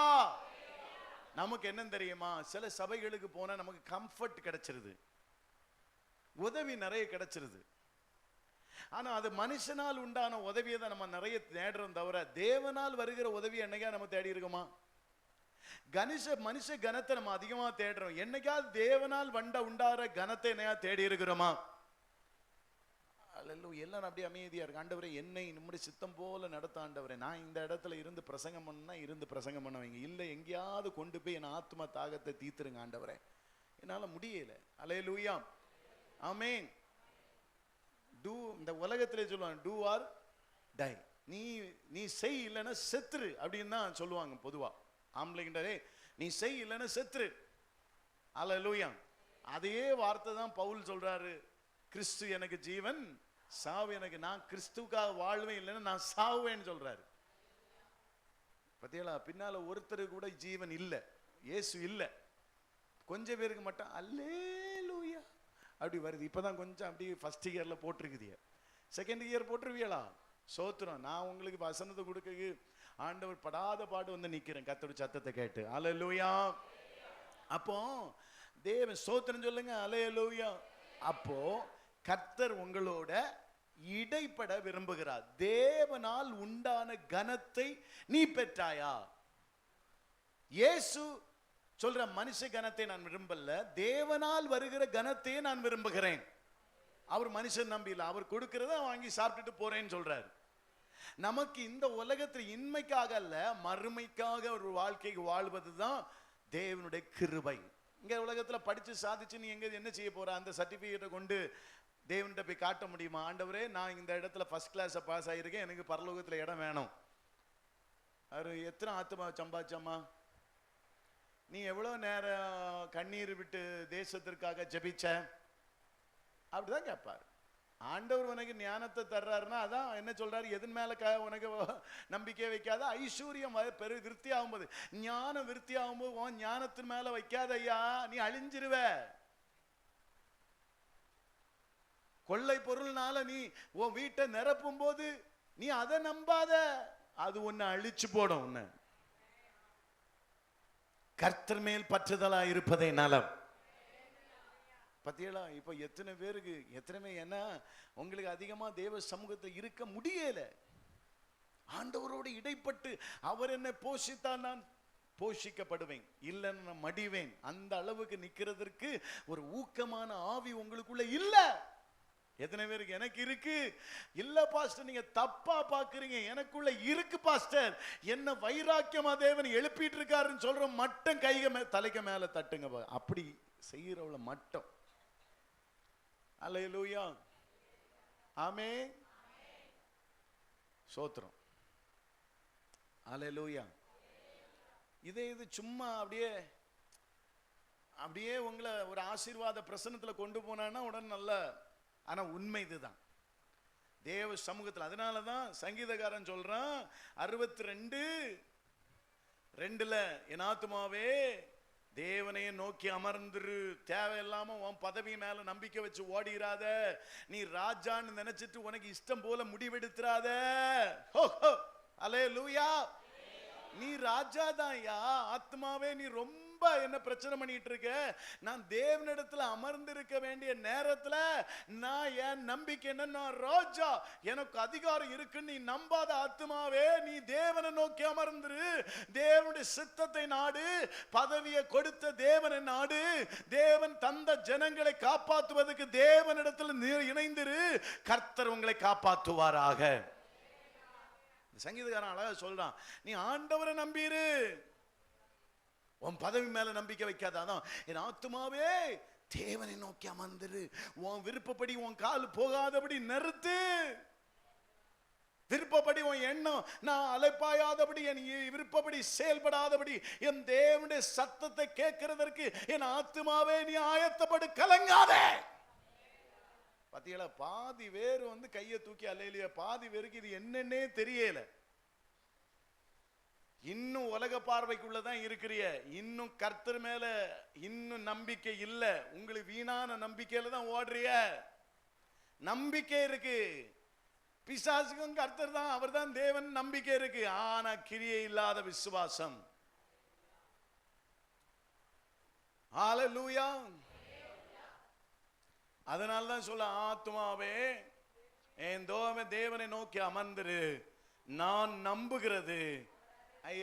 நமக்கு என்ன தெரியுமா, சில சபைகளுக்கு போனா நமக்கு கம்ஃபர்ட் கிடைச்சிருது, உதவி நிறைய கிடைச்சிருது. ஆனா அது மனுஷனால் உண்டான உதவியை தான் நம்ம நிறைய தேடுறோம் தவிர, தேவனால் வருகிற உதவி என்னைக்கா நம்ம தேடி இருக்கோமா? மனுஷ கனத்தை நம்ம அதிகமா தேடுறோம், என்னைக்காவது தேவனால் உண்டாற கனத்தை என்னையா தேடி இருக்கிறோமா? எல்லாரும் அப்படியே அமைதியா இருக்கு. ஆண்டவரே என்னை நம்முடைய சித்தம் போல நடத்த ஆண்டவரே, நான் இந்த இடத்துல இருந்து பிரசங்கம் பண்ணா இருந்து பிரசங்கம் பண்ண வைங்க, இல்லை எங்கேயாவது கொண்டு போய் என் ஆத்ம தாகத்தை தீத்துருங்க ஆண்டவரே, என்னால முடியல. அல்லேலூயா, ஆமென். டூ, இந்த உலகத்திலே சொல்லுவாங்க டூ ஆர் டை, நீ செய் இல்லைன்னா செத்துரு அப்படின்னு தான் சொல்லுவாங்க பொதுவா. ஆம்பளைங்கிட்டே நீ செய் இல்லைன்னா செத்துரு. அல்லேலூயா. அதே வார்த்தை தான் பவுல் சொல்றாரு, கிறிஸ்து எனக்கு ஜீவன், சாவு எனக்கு, நான் கிறிஸ்துவுக்காக வாழ்வேன் இல்லைன்னா நான் சாவேன்னு சொல்றாரு. பத்தியலா, பின்னால ஒருத்தருக்கு கூட ஜீவன் இல்லை, இயேசு இல்லை, கொஞ்சம் பேருக்கு மட்டும் அல்லேலூயா அப்படி வருது. இப்பதான் கொஞ்சம் அப்படி ஃபர்ஸ்ட் இயர்ல போட்டிருக்குது, செகண்ட் இயர் போட்டுருவியலா? சோத்திரம். நான் உங்களுக்கு வசனத்தை கொடுக்க ஆண்டவர் படாத பாடு வந்து நிக்கிறேன் கர்த்தருடைய சத்தத்தை கேட்டு. அல்லேலூயா. அப்போ தேவன் சோத்திரம் சொல்லுங்க, அல்லேலூயா. அப்போ கர்த்தர் உங்களோட இடைப்பட விரும்புகிறார். தேவனால் உண்டான கனத்தை நீ பெற்றாயா? இயேசு சொல்ற மனுஷ கனத்தை நான் விரும்பல, தேவனால் வருகிற கனத்தையே நான் விரும்புகிறேன். அவர் மனுஷன் நம்பியில, அவர் கொடுக்கிறத வாங்கி சாப்பிட்டுட்டு போறேன்னு சொல்றாரு. நமக்கு இந்த உலகத்தில் இன்மைக்காக அல்ல, மறுமைக்காக ஒரு வாழ்க்கைக்கு வாழ்வதுதான் தேவனுடைய கிருபை. இங்க உலகத்துல படிச்சு சாதிச்சு நீ எங்க என்ன செய்ய போற? அந்த சர்டிபிகேட்டை கொண்டு தேவன்கிட்ட போய் காட்ட முடியுமா? ஆண்டவரே நான் இந்த இடத்துல ஃபர்ஸ்ட் கிளாஸ் பாஸ் ஆயிருக்கேன், எனக்கு பரலோகத்துல இடம் வேணும். அவர் எத்தனை ஆத்மா சம்பாதிச்சம்மா, நீ எவ்வளவு நேரம் கண்ணீர் விட்டு தேசத்திற்காக ஜெபிச்ச, அப்படிதான் கேட்பார். ஆண்டவர் உனக்கு ஞானத்தை தர்றாருன்னா அதான் என்ன சொல்றாரு, எதன் மேல உனக்கு நம்பிக்கை வைக்காத, ஐஸ்வர்யம் பெரு விருத்தி ஆகும்போது, ஞானம் விருத்தி ஆகும்போது உன் ஞானத்தின் மேல வைக்காத ஐயா, நீ அழிஞ்சிருவ. கொள்ளை பொருள்னால நீ உன் வீட்டை நிரப்பும் போது நீ அதை நம்பாத, அது உன்னை அழிச்சு போடும். உன்னை கர்த்தர் மேல் பற்றுதலா இருப்பதே நலம். பத்தியலா, இப்ப எத்தனை பேருக்கு எத்தனை, ஏன்னா உங்களுக்கு அதிகமா தேவ சமூகத்தில் இருக்க முடியல. ஆண்டவரோடு இடைப்பட்டு அவர் என்னை போஷித்தால் நான் போஷிக்கப்படுவேன், இல்லைன்னு நான் மடிவேன், அந்த அளவுக்கு நிக்கிறதற்கு ஒரு ஊக்கமான ஆவி உங்களுக்குள்ள இல்ல. எத்தனை பேருக்கு எனக்கு இருக்கு? இல்ல பாஸ்டர், நீங்க தப்பா பாக்குறீங்க, எனக்குள்ள இருக்கு பாஸ்டர், என்ன வைராக்கியமா தேவன் எழுப்பிட்டு இருக்காருன்னு சொல்ற மட்டும் கைக தலைக்கு மேல தட்டுங்க, அப்படி செய்யறவள மட்டும். அல்லேலூயா, ஆமென், சோத்திரம், அல்லேலூயா. இது சும்மா அப்படியே உங்களை ஒரு ஆசீர்வாத பிரசன்னத்துல கொண்டு போனான்னா உடனே நல்ல, ஆனா உண்மை இதுதான் தேவ சமூகத்தில். அதனாலதான் சங்கீதக்காரன் சொல்றான் 62:2, என் ஆத்துமாவே தேவனையே நோக்கி அமர்ந்துரு, தேவையில்லாம உன் பதவி மேல நம்பிக்கை வச்சு ஓடிராத, நீ ராஜான்னு நினைச்சிட்டு உனக்கு இஷ்டம் போல முடிவெடுத்துறாத. அல்லேலூயா. நீ ராஜா தான் யா ஆத்மாவே, நீ ரொம்ப என்ன பிரச்சனை பண்ணிட்டு இருக்க. நான் தேவனிடத்துல அமர்ந்திருக்க வேண்டிய நேரத்துல நான் என் நம்பிக்கை என்ன, நான் ராஜா, எனக்கு அதிகாரம் இருக்குன்னு நீ நம்பாத ஆத்மாவே, நீ தேவனை நோக்கி அமர்ந்துரு, தேவனுடைய சித்தத்தை நாடு, பதவியை கொடுத்த தேவனை நாடு, தேவன் தந்த ஜனங்களை காப்பாற்றுவதற்கு தேவனிடத்தில் இணைந்திரு, கர்த்தர் உங்களை காப்பாற்றுவாராக. சங்கீதக்காரன் அழகா சொல்றான், நீ ஆண்டவரை நம்பிரு, உன் பதவி மேல நம்பிக்கை வைக்காத. அதான் என் ஆத்துமாவே தேவனை நோக்கி அமர்ந்துரு, உன் விருப்பப்படி உன் கால் போகாதபடி நிறுத்து. விருப்பப்படி உன் எண்ணம் நான் அலைப்பாயாதபடி, என் விருப்பப்படி செயல்படாதபடி, என் தேவனுடைய சத்தத்தை கேட்கிறதற்கு என் ஆத்துமாவே நீ ஆயத்தப்படு, கலங்காதே. பாத்தீங்களா, பாதி பேர் கையை தூக்கி அல்லேலூயா, பாதி பேருக்கு இது என்னன்னே தெரியல. இன்னும் உலக பார்வைக்குள்ளதான் இருக்கிறிய, இன்னும் கர்த்தர் மேல இன்னும் நம்பிக்கை இல்ல. உங்களுக்கு வீணான நம்பிக்கையில தான் ஓடுறிய. நம்பிக்கை இருக்கு, பிசாசுக்கும் கர்த்தர் தான், அவர் தான் தேவன், நம்பிக்கை இருக்கு. ஆனா கிரியை இல்லாத விசுவாசம். ஹல்லேலூயா. அதனால்தான் சொல்ல, ஆத்துமாவே என் தேவனை நோக்கி அமர்ந்துரு, நான் நம்புகிறது.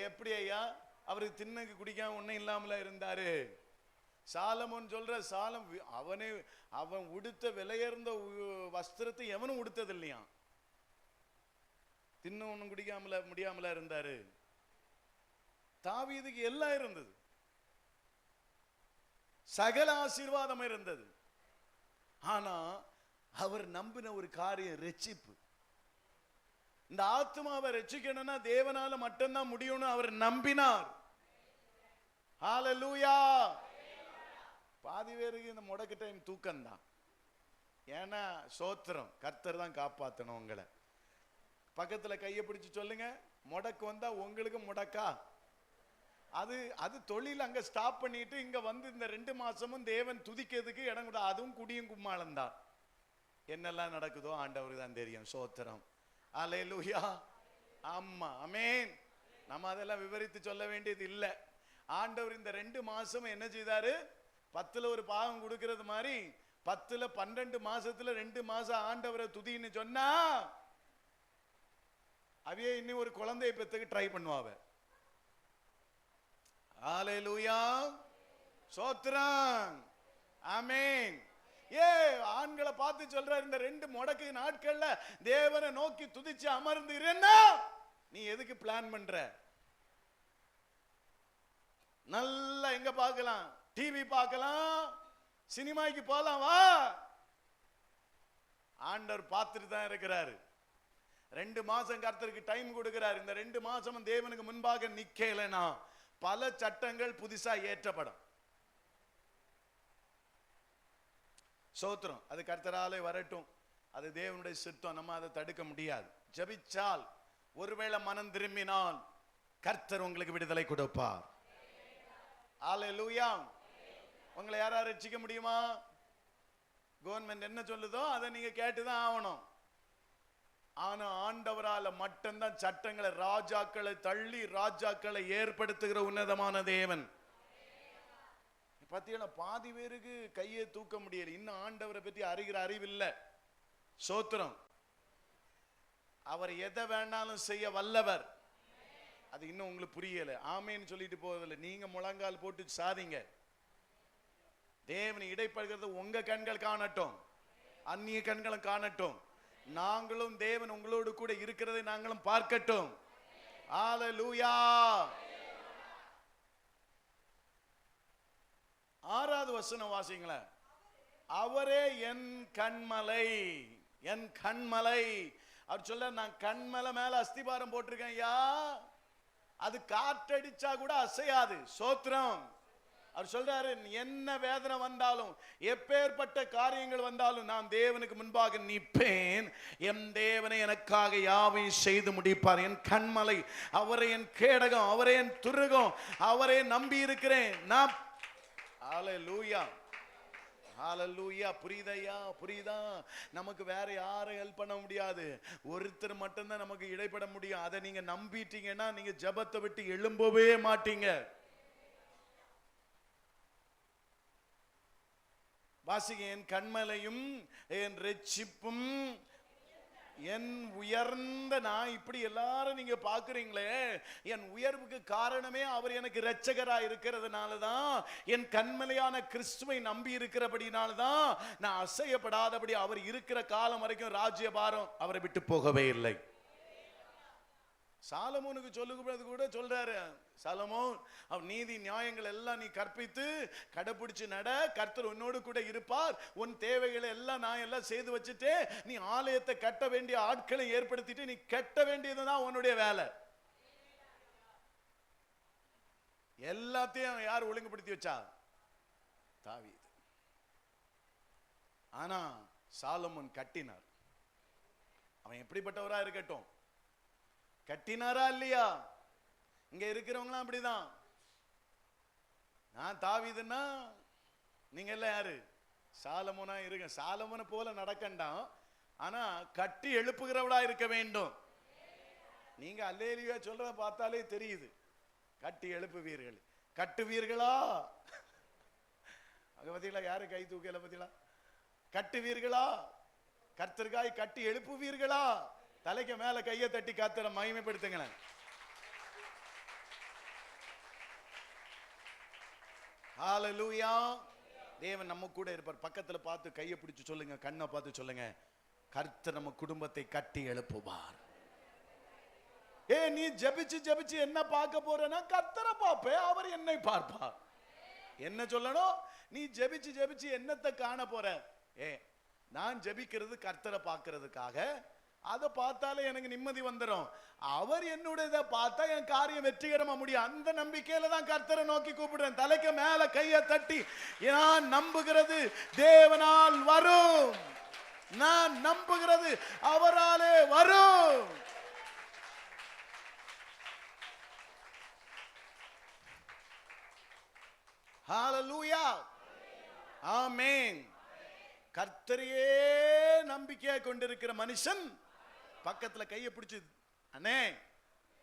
எப்படி ஐயா, அவருக்கு தின்னக்கு குடிக்காம ஒன்னும் இல்லாமல இருந்தாரு. சாலமோன் சொல்ற, அவன் உடுத்த விலையர்ந்த வஸ்திரத்தை எவனும் உடுத்தது இல்லையா, தின்ன ஒன்னும் குடிக்காமல முடியாமல இருந்தாரு. தாவீதுக்கு எல்லாம் இருந்தது, சகல ஆசீர்வாதம் இருந்தது. ஆனா அவர் நம்பின ஒரு காரியம் ரட்சிப்பு. இந்த ஆத்துமாவை ரட்சிக்கணும்னா தேவனால மட்டும்தான் முடியும்னு அவர் நம்பினார். ஹல்லேலூயா. பாதி பேருக்கு இந்த முடக்கு டைம் தூக்கம் தான். ஏன்னா சோத்திரம், கர்த்தர் தான் காப்பாற்றணும் உங்களை. பக்கத்துல கையை பிடிச்சு சொல்லுங்க, முடக்கு வந்தா உங்களுக்கு முடக்கா? அது தொழில் அங்க ஸ்டாப் பண்ணிட்டு இங்க இந்த 2 மாசமும் தேவன் துதிக்கிறதுக்கு இடம் கூட, அதுவும் குடியும் கும்மாளம் தான். என்னெல்லாம் நடக்குதோ ஆண்டவருக்கு தான் தெரியும். சோத்திரம். அல்லேலூயா. ஆமா, ஆமென். நம்ம அதெல்லாம் விவரித்து சொல்ல வேண்டியது இல்லை. ஆண்டவர் இந்த 2 மாசம் என்ன செய்தாரு, 10ல ஒரு பாகம் கொடுக்கிறது மாதிரி 10ல 12 மாசத்துல 2 மாசம் ஆண்டவரை துதின்னு சொன்னா அவையே இன்னும் ஒரு குழந்தையை பெற்றுக்கு ட்ரை பண்ணுவாங்க. ஹல்லேலூயா. சோத்திரம். ஆமென். ஆண்களை பார்த்து சொல்றார், இந்த 2 முடக்கு நாட்கள்ல தேவனை நோக்கி துதிச்சு அமர்ந்து இருன்னா நீ எதுக்கு பிளான் பண்ற? நல்லா எங்க பார்க்கலாம், டிவி பார்க்கலாம், சினிமாக்கு போலாம், வா. ஆண்டவர் பார்த்துட்டு தான் இருக்கிறாரு. 2 மாசம் கர்த்தருக்கு டைம் கொடுக்கிறார். இந்த 2 மாசம் தேவனுக்கு முன்பாக நிக்கலைனா பல சட்டங்கள் புதுசா ஏற்றப்படும். சோத்திரம். அது கர்த்தராலே வரட்டும், அது தேவனுடைய சித்தம், நம்ம அதை தடுக்க முடியாது. ஜெபிச்சால், ஒருவேளை மனம் திரும்பினால் கர்த்தர் உங்களுக்கு விடுதலை கொடுப்பார். ஹல்லேலூயா. உங்களை யாராவது ரட்சிக்க முடியுமா? கவர்மெண்ட் என்ன சொல்லுதோ அதை நீங்க கேட்டுதான் ஆகணும். ஆனா ஆண்டவரால மட்டும்தான் சட்டங்களை, ராஜாக்களை தள்ளி ராஜாக்களை ஏற்படுத்துகிற உன்னதமான தேவன். பாத்தீங்கன்னா பாதி பேருக்கு கையை தூக்க முடியல, இன்னும் ஆண்டவரை பற்றி அறிகிற அறிவில்லை. சோத்திரம். அவர் எதை வேணாலும் செய்ய வல்லவர். அது இன்னும் உங்களுக்கு புரியல. ஆமேன்னு சொல்லிட்டு போவதில்லை. நீங்க முழங்கால் போட்டு சாதிங்க. தேவன் இடைப்படுகிறது உங்க கண்கள் காணட்டும், அந்நிய கண்களும் காணட்டும். நாங்களும் தேவன் உங்களோடு கூட இருக்கிறதை நாங்களும் பார்க்கட்டும். ஹல்லேலூயா. 6வது வசனம் வாசிங்களேன். அவரே என் கண்மலை, என் கண்மலை. அவர் சொல்ல, நான் கண்மலை மேல அஸ்திபாரம் போட்டிருக்கேன் ஐயா, அது காற்றடிச்சா கூட அசையாது. சோத்திரம். அவர் சொல்றாரு, என்ன வேதனை வந்தாலும், எப்பேற்பட்ட காரியங்கள் வந்தாலும் நான் தேவனுக்கு முன்பாக நிற்பேன். என் தேவனை எனக்காக யாவையும் செய்து முடிப்பார். என் கண்மலை, அவரை என் கேடகம், அவரே என் துருகம், அவரே நம்பி இருக்கிறேன் நான். ஹல்லேலூயா. ஹல்லேலூயா. புரியுதையா? புரியுதா? நமக்கு வேற யாரும் ஹெல்ப் பண்ண முடியாது, ஒருத்தர் மட்டும்தான் நமக்கு இடைப்பட முடியும். அதை நீங்க நம்பிட்டீங்கன்னா நீங்க ஜெபத்தை விட்டு எழும்பவே மாட்டீங்க. வாசிங்க. என் கண்மலையும் என் ரட்சிப்பும் என் உயர்ந்த. நான் இப்படி எல்லாரும் நீங்க பாக்குறீங்களே, என் உயர்வுக்கு காரணமே அவர் எனக்கு இரட்சகராய் இருக்கிறதுனாலதான், என் கண்மலையான கிறிஸ்துவை நம்பி இருக்கிறபடினால்தான் நான் அசையப்படாதபடி அவர் இருக்கிற காலம் வரைக்கும் ராஜ்யபாரம் அவரை விட்டு போகவே இல்லை. சாலமோனுக்கு சொல்லுகிறது கூட சொல்றாரு, சாலமோன் நீதி நியாயங்கள் எல்லாம் நீ கற்பித்து கடைபிடிச்சு நட, கர்த்தர் உன்னோடு கூட இருப்பார், உன் தேவைகளை எல்லாம் நான் எல்லாம் செய்து வச்சுட்டு நீ ஆலயத்தை கட்ட வேண்டிய ஆட்களை ஏற்படுத்திட்டு நீ கட்ட வேண்டியதுதான் உன்னுடைய வேலை. எல்லாத்தையும் யார் ஒழுங்குபடுத்தி வச்சா? தாவீது. ஆனா சாலமோன் கட்டினார். அவன் எப்படிப்பட்டவரா இருக்கட்டும், கட்டினாரா இல்லையா? இங்க இருக்கிறவங்களாம் அப்படிதான். நான் தாவீதுன்னா நீங்க எல்லாம் யாரு? சாலமோனா இருக்க. சாலமோனை போல நடக்கண்டாம், ஆனா கட்டி எழுப்புகிறவளா இருக்க வேண்டும். நீங்க அல்லேலியா சொல்றத பார்த்தாலே தெரியுது. கட்டி எழுப்புவீர்கள், கட்டுவீர்களா? அங்க பாத்தீங்களா, யாரு கை தூக்கல பாத்தீங்களா? கட்டுவீர்களா? கர்த்தருக்காய் கட்டி எழுப்புவீர்களா? தலைக்கு மேல கையை தட்டி கர்த்தரை மகிமைப்படுத்துங்களேன். ஹalleluya. தேவன் நம்ம கூட இருப்பார். பக்கத்துல பார்த்து கையை பிடிச்சு சொல்லுங்க, கண்ணை பார்த்து சொல்லுங்க, கர்த்தர் நம்ம குடும்பத்தை கட்டி எழுப்புவார். நீ ஜபிச்சு ஜபிச்சு என்ன பார்க்க போறனா? கர்த்தரை பார்ப்பே, அவர் என்னை பார்ப்பார். என்ன சொல்லணும்? நீ ஜபிச்சு ஜபிச்சு என்னத்தை காண போற? நான் ஜபிக்கிறது கர்த்தரை பார்க்கிறதுக்காக. அதை பார்த்தாலே எனக்கு நிம்மதி வந்துடும். அவர் என்னுடைய பார்த்தா என் காரியம் வெற்றிகரமா முடியும். அந்த நம்பிக்கையில தான் கர்த்தரை நோக்கி கூப்பிடுறேன். தலைக்கு மேல கையை தட்டி, நான் நம்புகிறது தேவனால் வரும், நான் நம்புகிறது அவராலே வரும். ஹalleluya, ஆமென். கர்த்தரையே நம்பிக்கையா கொண்டிருக்கிற மனுஷன் பக்கத்துல கையை பிடிச்சு, அண்ணே,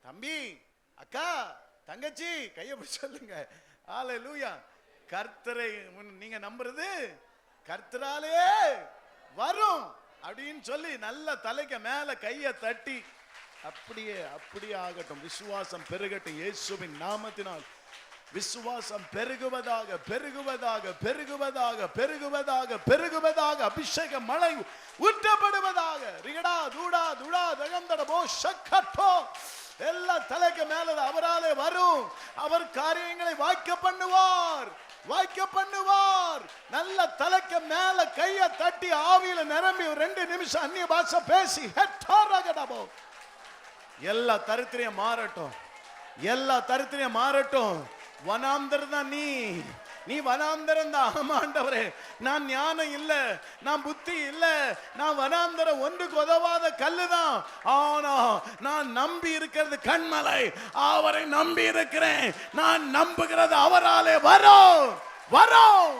தம்பி, அக்கா, தங்கச்சி, கையை பிடிச்சு சொல்லுங்க, ஹalleluya. கர்த்தரை நீங்க நம்புறது கர்த்தராலே வரும் அப்படின்னு சொல்லி நல்ல தலைக்கு மேல கையை தட்டி, அப்படியே அப்படியே ஆகட்டும். விசுவாசம் பெருகட்டும் இயேசுவின் நாமத்தினால். விசுவாசம் பெருகுவதாக, பெருகுவதாக, பெருகுவதாக, பெருகுவதாக, பெருகுவதாக. அபிஷேக மழை ஊற்றப்படுவதாக. ரிகடா தூடா துடா தகந்தடபோ ஷக்கட்டோ எல்லாம் தலைக்கு மேல அவராலே வரும். அவர் காரியங்களை வாய்க்க பண்ணுவார், வாய்க்க பண்ணுவார். நல்ல தலைக்கு மேல கையை தட்டி ஆவியில நிரம்பி 2 நிமிஷம் அந்நிய பாஷை பேசி எல்லா தரித்திரையும் மாறட்டும், எல்லா தரித்திரையும் மாறட்டும். வனாந்தரம் தான் நீ வனாந்தரம் தான். ஆமாண்டவரே, நான் ஞானம் இல்ல, நான் புத்தி இல்ல, நான் வனாந்தரம் ஒன்றுக்கு உதவாத கல்லுதான். ஆனா நான் நம்பி இருக்கிறது கண்மலை, அவரை நம்பி இருக்கிறேன். நான் நம்புகிறது அவராலே வரும், வரும்.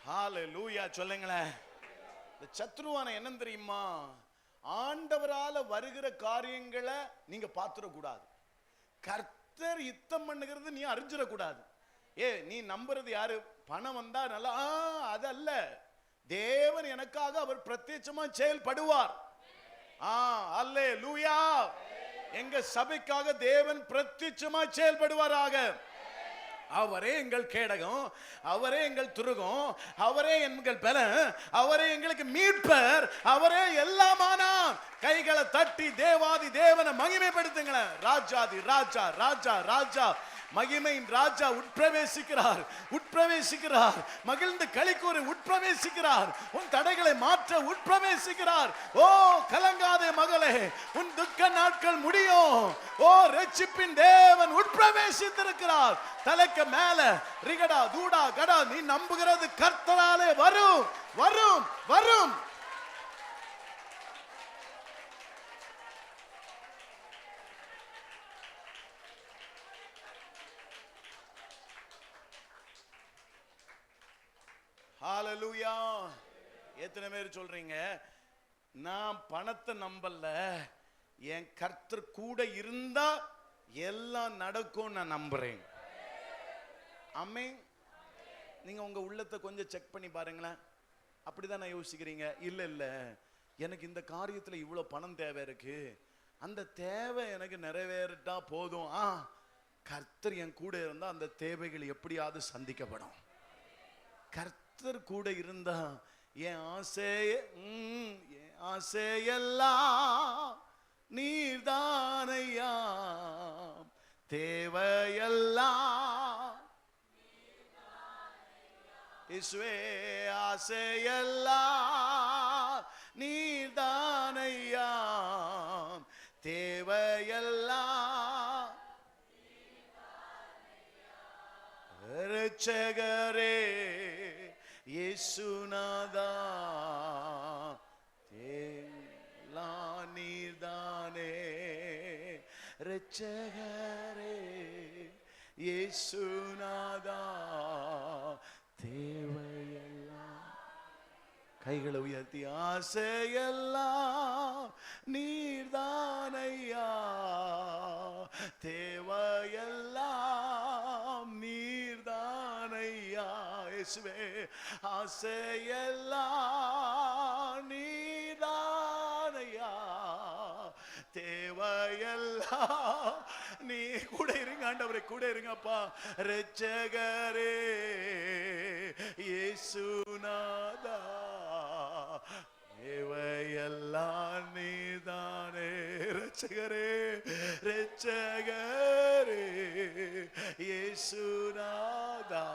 ஹalleluya சொல்லுங்களேன். இந்த சத்ருவான என்ன தெரியுமா? ஆண்டவரால வருகிற காரியங்களை நீங்க பாத்துறக்கூடாது. கர்த்தர் யுத்தம் பண்ணுகிறது நீ அறிஞ்சிடக்கூடாது. நீ நம்புறது யாரு? பணம் வந்தா நல்லா, அதல்ல. தேவன் எனக்காக அவர் பிரத்யட்சமா செயல்படுவார். அல்லேலூயா. எங்க சபைக்காக தேவன் பிரத்யட்சமா செயல்படுவாராக. அவரே எங்கள் கேடகம், அவரே எங்கள் துருகம், அவரே எங்கள் பலன், அவரே எங்களுக்கு மீட்பர், அவரே எல்லாமானா. கைகளை தட்டி தேவாதி தேவனை மகிமைப்படுத்துங்களேன். ராஜாதி ராஜா, ராஜா ராஜா, மகிமையின் ராஜா உட்பிரவேசிக்கிறார், உட்பிரவேசிக்கிறார். மகிழ்ந்து களிக்கூறி உட்பிரவேசிக்கிறார். உன் தடைகளை மாற்ற உட்பிரவேசிக்கிறார். ஓ கலங்காதே மகளே, உன் துக்க நாட்கள் முடியும். ஓ ரட்சிப்பின் தேவன் உட்பிரவேசித்திருக்கிறார். தலைக்கு மேல ரிகடா தூடா கடா, நீ நம்புகிறது கர்த்தராலே வரும், வரும், வரும். ஹalleluya. எத்தனை பேர் சொல்றீங்க, நான் பணத்தை நம்பல, என் கர்த்தர் கூட இருந்தா எல்லாம் நடக்கும் நான் நம்புறேன். ஆமென். நீங்க உங்க உள்ளத்தை கொஞ்சம் செக் பண்ணி பாருங்களேன். அப்படிதான் யோசிக்கிறீங்க? இல்ல இல்ல, எனக்கு இந்த காரியத்துல இவ்வளவு பணம் தேவை இருக்கு, அந்த தேவை எனக்கு நிறைவேறிட்டா போதும். கர்த்தர் என் கூட இருந்தா அந்த தேவைகள் எப்படியாவது சந்திக்கப்படும். கர்த்தர் கர்த்தர் கூட இருந்தா என் ஆசையெல்லாம் நீர்தானையா, தேவையெல்லாம் இயேசுவே ஆசையெல்லாம் நீர்தானையா, தேவையெல்லாம் இரட்சகரே இயேசுநாதா, எல்லாம் நீர்தானே. இரட்சகரே இயேசுநாதா, தேவையெல்லாம். கைகளை உயர்த்தி ஆசையெல்லாம் நீர்தானையா, தேவையெல்லாம் நீர்தானையா. இயேசுவே ஆசையெல்லாம் நீர்தானையா, தேவையெல்லாம் நீ. கூட இருங்க ஆண்டவரே, கூட இருங்கப்பா. இரட்சகரே இயேசுநாதா, தேவையெல்லாம் நீதானே. இரட்சகரே இரட்சகரே இயேசுநாதா,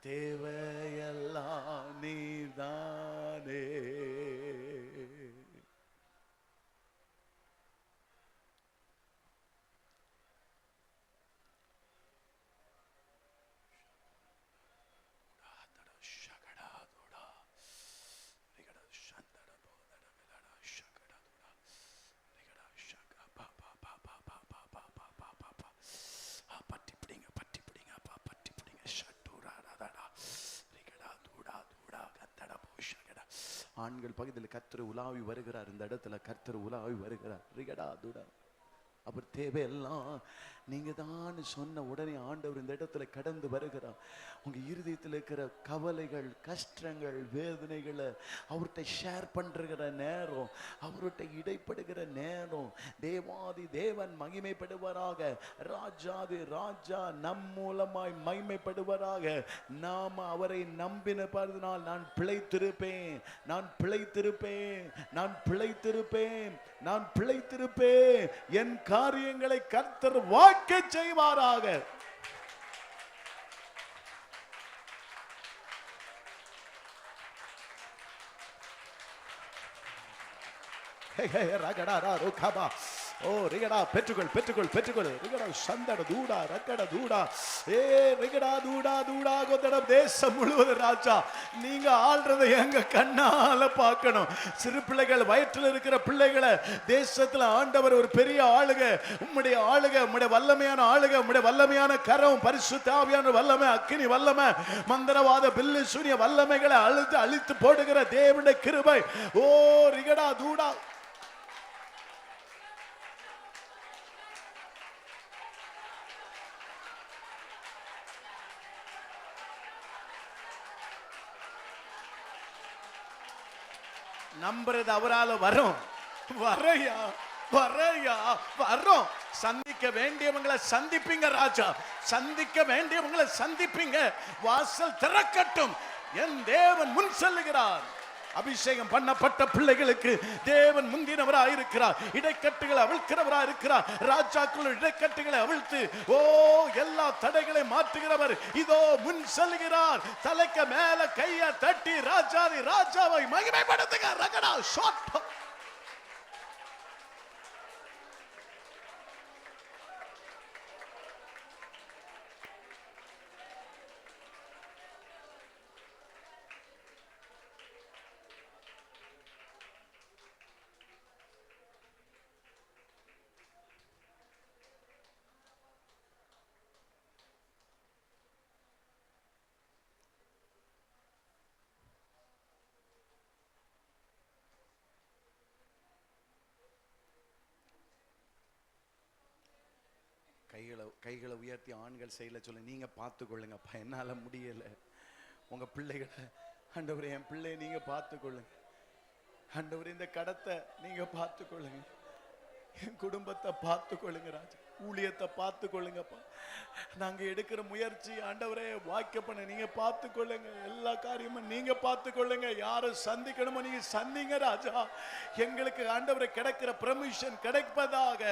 தேவையெல்லாம் நீதானே. ஆண்கள் பகுதியில் கர்த்தர் உலாவி வருகிறார். இந்த இடத்துல கர்த்தர் உலாவி வருகிறார். ரிகடா துடா. அவர் தேவையெல்லாம் நீங்க தான் சொன்ன உடனே ஆண்டவர் இந்த இடத்துல கடந்து வருகிறார். உங்க இருதயத்தில் இருக்கிற கவலைகள், கஷ்டங்கள், வேதனைகளை அவர்கிட்ட ஷேர் பண்ற நேரம், அவர்கிட்ட இடைப்படுகிற நேரம், தேவாதி தேவன் மகிமைப்படுவாராக, ராஜாதி ராஜா நம் மூலமாய் மகிமைப்படுவாராக. நாம் அவரை நம்பினபடியால் நான் பிழைத்திருப்பேன், நான் பிழைத்திருப்பேன், நான் பிழைத்திருப்பேன், நான் பிழைத்திருப்பேன். என் காரியங்களை கர்த்தர் வாய்க்க செய்வாராக. ஓ ரிகடா, பெற்றுக்கொள் பெற்றுக்கொள் பெற்றுக்கொள். ரிகடா சந்தட தூடா ரக்கட தூடா. ஏ ரிகடா தூடா தூடா கொத்தட. தேசம் முழுவதும் ராஜா நீங்க ஆள்றதை எங்க கண்ணால பார்க்கணும். சிறு பிள்ளைகள், வயிற்றில் இருக்கிற பிள்ளைகளை தேசத்துல ஆண்டவர் ஒரு பெரிய ஆளுக, உம்முடைய ஆளுக, உம்முடைய வல்லமையான ஆளுக, உம்முடைய வல்லமையான கரம், பரிசுத்த ஆவியான வல்லமை, அக்கினி வல்லமை, மந்திரவாத பில்லு சூனிய வல்லமைகளை அழித்து போடுகிற தேவனுடைய கிருபை. ஓ ரிகடா தூடா. நம்புறது அவரால வரும். வரையா வரையா வரும். சந்திக்க வேண்டியவங்களை சந்திப்பீங்க ராஜா, சந்திக்க வேண்டியவங்களை சந்திப்பீங்க. வாசல் திறக்கட்டும். என் தேவன் முன் செல்லுகிறார். அபிஷேகம் பண்ணப்பட்ட பிள்ளைகளுக்கு தேவன் முந்தினவராக இருக்கிறார். இடைக்கட்டுகளை அவிழ்க்கிறவராக இருக்கிறார். ராஜாக்கள் இடைக்கட்டுகளை அவிழ்த்து ஓ எல்லா தடைகளை மாற்றுகிறவர் இதோ முன் செல்கிறார். தலைக்கு மேல கையை தட்டி ராஜாவை ராஜாவை மகிமைப்படுத்துங்க. ரகடா ஷாட். கைகளை உயர்த்தி ஆண்கள் செய்யல சொல்ல. நீங்க பார்த்து கொள்ளுங்கப்பா, என்னால முடியல. உங்க பிள்ளைகளை ஆண்டவரே, என் பிள்ளையை நீங்க பார்த்து கொள்ளுங்க ஆண்டவரே. இந்த கடத்தை நீங்க பார்த்து கொள்ளுங்க, என் குடும்பத்தை பார்த்து கொள்ளுங்க ராஜா. ஊழியத்தை பார்த்து கொள்ளுங்கப்பா. நாங்க எடுக்கிற முயற்சி ஆண்டவரே வாய்க்க பண்ண நீங்க பார்த்து கொள்ளுங்க. எல்லா காரியமும் நீங்க பார்த்து கொள்ளுங்க. யாரை சந்திக்கணுமோ நீங்க சந்திங்க ராஜா. எங்களுக்கு ஆண்டவரை கிடைக்கிற பெர்மிஷன் கிடைப்பதாக.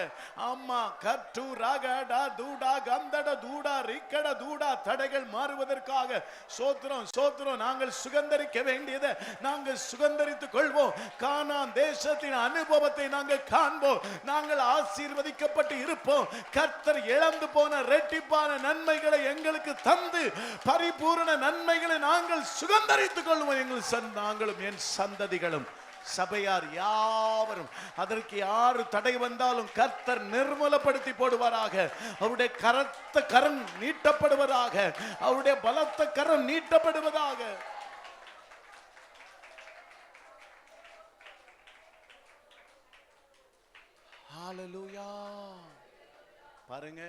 ஆமா, கட்டு ராகடா தூடா கந்தட தூடா ரிக்கட தூடா தடைகள் மாறுவதற்காக சோத்திரம் சோத்திரம். நாங்கள் சுகந்தரிக்க வேண்டியதை நாங்கள் சுகந்தரித்துக் கொள்வோம். கானான் தேசத்தின் அனுபவத்தை நாங்கள் காண்போம். நாங்கள் ஆசீர்வதிக்கப்பட்டு இருப்போம். கர்த்தர் இழந்து போன ரெட்டிப்பான நன்மைகளை எங்களுக்கு தந்து பரிபூரண நன்மைகளை நாங்கள் சுகந்தரித்துக் கொள்வோம். நாங்களும் என் சந்ததிகளும் சபையார் யாவரும். அதற்கு யாரு தடை வந்தாலும் கர்த்தர் நிர்மூலப்படுத்தி போடுவாராக. அவருடைய கரத்த கரம் நீட்டப்படுவதாக. அவருடைய பலத்த கரம் நீட்டப்படுவதாக. ஹல்லேலூயா. பாருங்க,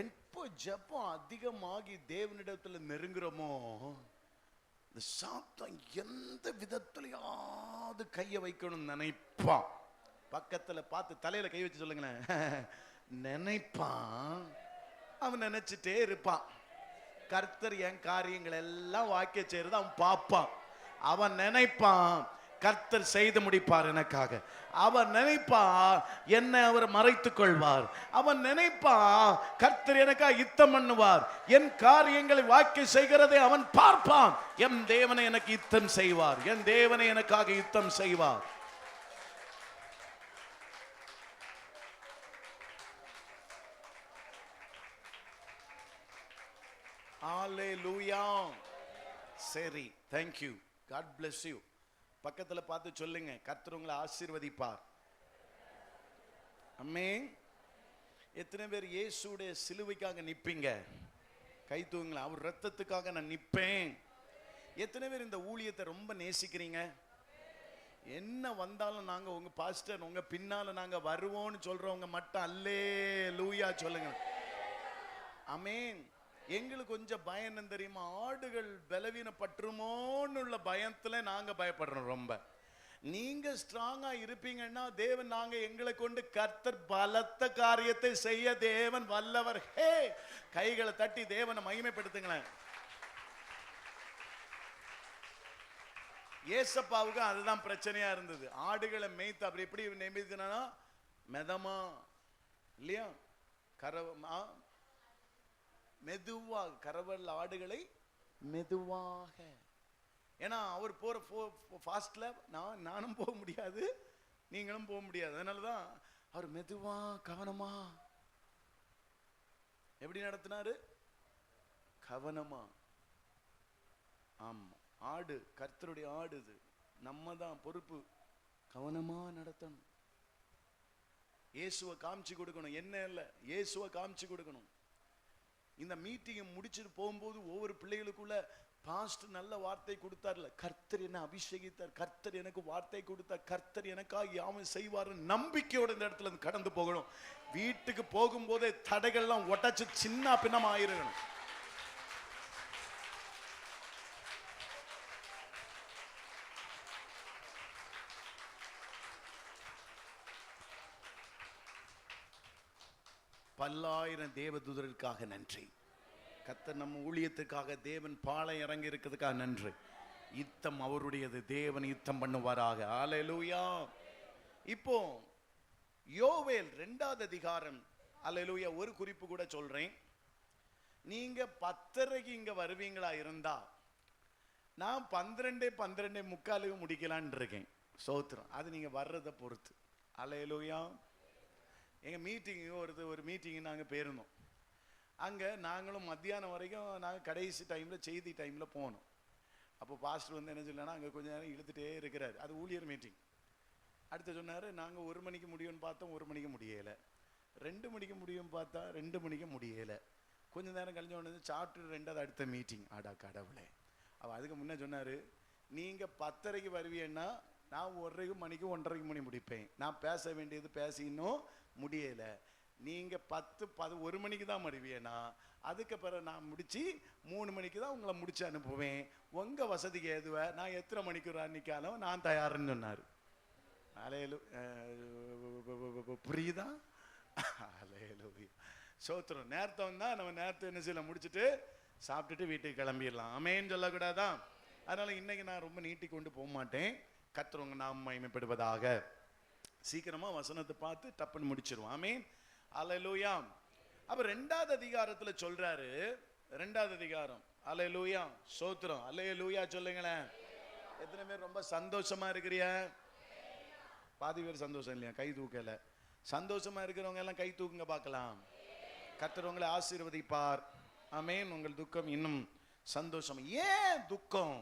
எப்போ ஜெபம் அதிகமாகி தேவனிடத்துல நெருங்குறோமோ, இந்த சாத்தான் எந்த விதத்திலையாவது கையை வைக்கணும் நினைப்பான். பக்கத்துல பார்த்து தலையில கை வச்சு சொல்லுங்களேன். நினைப்பான். அவன் நினைச்சிட்டே இருப்பான். கர்த்தர் என் காரியங்கள் எல்லாம் வாக்கிய செய்யறது அவன் பார்ப்பான். அவன் நினைப்பான் கர்த்தர் செய்து முடிப்பார் எனக்காக. அவன் நினைப்பா என்னை அவர் மறைத்துக் கொள்வார். அவன் நினைப்பா கர்த்தர் எனக்காக யுத்தம் பண்ணுவார். என் காரியங்களை வாக்கி செய்கிறதை அவன் பார்ப்பான். என் தேவனை எனக்கு யுத்தம் செய்வார். என் தேவனை எனக்காக யுத்தம் செய்வார். ஹல்லேலூயா. சரி, thank you. God bless you. பக்கத்துல பார்த்து சொல்லுங்க, கர்த்தர் உங்களை ஆசீர்வதிப்பார். ஆமென். எத்தனை பேர் இயேசுடைய சிலுவைக்காக நிப்பீங்க? கை தூங்குங்க. அவர் ரத்தத்துக்காக நான் நிப்பேன். எத்தனை பேர் இந்த ஊழியத்தை ரொம்ப நேசிக்கிறீங்க? என்ன வந்தாலும் நாங்க உங்க பாஸ்டர் உங்க பின்னால நாங்க வருவோம்னு சொல்றவங்க மட்டும் அல்லேலூயா சொல்லுங்க. ஆமென். எங்களுக்கு கொஞ்சம் பயம் என்ன தெரியுமா? ஆடுகள் பலவீனப்பட்டுருமோன்னு உள்ள பயத்துல நாங்க பயப்படுறோம் ரொம்ப. நீங்க ஸ்ட்ராங்கா இருப்பீங்கன்னா தேவன் நாங்க எங்களை கொண்டு கர்த்தர் பலத்த காரியத்தை செய்ய தேவன் வல்லவர். ஹே, கைகளை தட்டி தேவனை மகிமைப்படுத்துங்களேன். ஏசப்பாவுக்கு அதுதான் பிரச்சனையா இருந்தது. ஆடுகளை மேய்த்து அப்படி எப்படி மேய்த்துனா மெதமா இல்லையா, கரவமா மெதுவாக, கரவல் ஆடுகளை மெதுவாக. ஏன்னா அவர் போற ஃபாஸ்ட்ல நானும் போக முடியாது, நீங்களும் போக முடியாது. அதனாலதான் அவர் மெதுவா கவனமா எப்படி நடத்தினாரு? கவனமா. ஆமா, ஆடு கர்த்தருடைய ஆடு, இது நம்ம தான் பொறுப்பு. கவனமா நடத்தணும். இயேசுவை காமிச்சு கொடுக்கணும். என்ன இல்ல, இயேசுவை காமிச்சு கொடுக்கணும். இந்த மீட்டிங் முடிச்சுட்டு போகும்போது ஒவ்வொரு பிள்ளைகளுக்குள்ள பாஸ்ட் நல்ல வார்த்தை கொடுத்தார்ல, கர்த்தர் என்ன அபிஷேகித்தார், கர்த்தர் எனக்கு வார்த்தை கொடுத்தார், கர்த்தர் எனக்காக யாவும் செய்வார் நம்பிக்கையோட இந்த இடத்துல கடந்து போகணும். வீட்டுக்கு போகும்போதே தடைகள்லாம் ஒட்டச்சு சின்ன பின்னம் ஆயிருக்கணும். பல்லாயிரம் தேவதூதர்களுக்காக நன்றி. கர்த்தர் நம்ம ஊழியத்துக்காக தேவன் பாலை இறங்கி இருக்கிறதுக்காக நன்றி. யுத்தம் அவருடையது. தேவன் யுத்தம் பண்ணுவாராக. ஹல்லேலூயா. இப்போ யோவேல் 2வது அதிகாரம், ஹல்லேலூயா, ஒரு குறிப்பு கூட சொல்றேன். நீங்க 10:30 இங்க வருவீங்களா இருந்தா நான் 12:45 முடிக்கலான்னு இருக்கேன். சோத்திரம். அது நீங்க வர்றதை பொறுத்து. ஹல்லேலூயா. எங்கள் மீட்டிங்கு ஒரு மீட்டிங்கு நாங்கள் போயிருந்தோம். அங்கே நாங்களும் மத்தியானம் வரைக்கும் நாங்கள் கடைசி டைமில் செய்தி டைமில் போனோம். அப்போ பாஸ்டர் வந்து என்ன சொல்லனா, அங்கே கொஞ்சம் நேரம் இழுத்துட்டே இருக்கிறார். அது ஊழியர் மீட்டிங். அடுத்து சொன்னார், நாங்கள் 1 மணிக்கு முடியும்னு பார்த்தோம், 1 மணிக்கு முடியலை. 2 மணிக்கு முடியும் பார்த்தா 2 மணிக்கு முடியலை. கொஞ்சம் நேரம் கழிஞ்ச உடனே சாப்டர் 2 அடுத்த மீட்டிங். ஆடா கடவுளே. அவள் அதுக்கு முன்னே சொன்னார், நீங்கள் 10:30 வருவீன்னா நான் 1 மணி முடிப்பேன். நான் பேச வேண்டியது பேசி இன்னும் முடியலை. நீங்க 1 மணிக்கு தான் முடிவேனா, அதுக்கு பிறகு நான் முடிச்சு 3 மணிக்கு தான் உங்களை முடிச்சு அனுப்புவேன். உங்க வசதிக்கு எதுவ நான் எத்தனை மணிக்கு நிக்காலும் நான் தயாருன்னு சொன்னாரு. புரியுதா? சோத்திரம். நேரத்தை வந்தா நம்ம நேரத்தை என்ன செய்யலாம், முடிச்சுட்டு சாப்பிட்டுட்டு வீட்டுக்கு கிளம்பிடலாம். ஆமேன்னு சொல்லக்கூடாதான். அதனால இன்னைக்கு நான் ரொம்ப நீட்டி கொண்டு போக மாட்டேன். கர்த்தர் நாம் மகிமைப்படுவதாக. சீக்கிரமா வசனத்தை பார்த்து டப்புன்னு முடிச்சிருவோம். ஆமேன். அல்லேலூயா. அப்ப 2வது அதிகாரத்துல சொல்றாரு, 2வது அதிகாரம். அல்லேலூயா. சோத்திரம். அல்லேலூயா சொல்லுங்களேன். எத்தனை பேர் ரொம்ப சந்தோஷமா இருக்கிறியா? பாதி பேர் சந்தோஷம் இல்லையா? கை தூக்கல. சந்தோஷமா இருக்கிறவங்க எல்லாம் கை தூக்குங்க பார்க்கலாம். கர்த்தர் உங்களை ஆசீர்வதிப்பார். ஆமென். உங்கள் துக்கம் இன்னும் சந்தோஷம். ஏன் துக்கம்,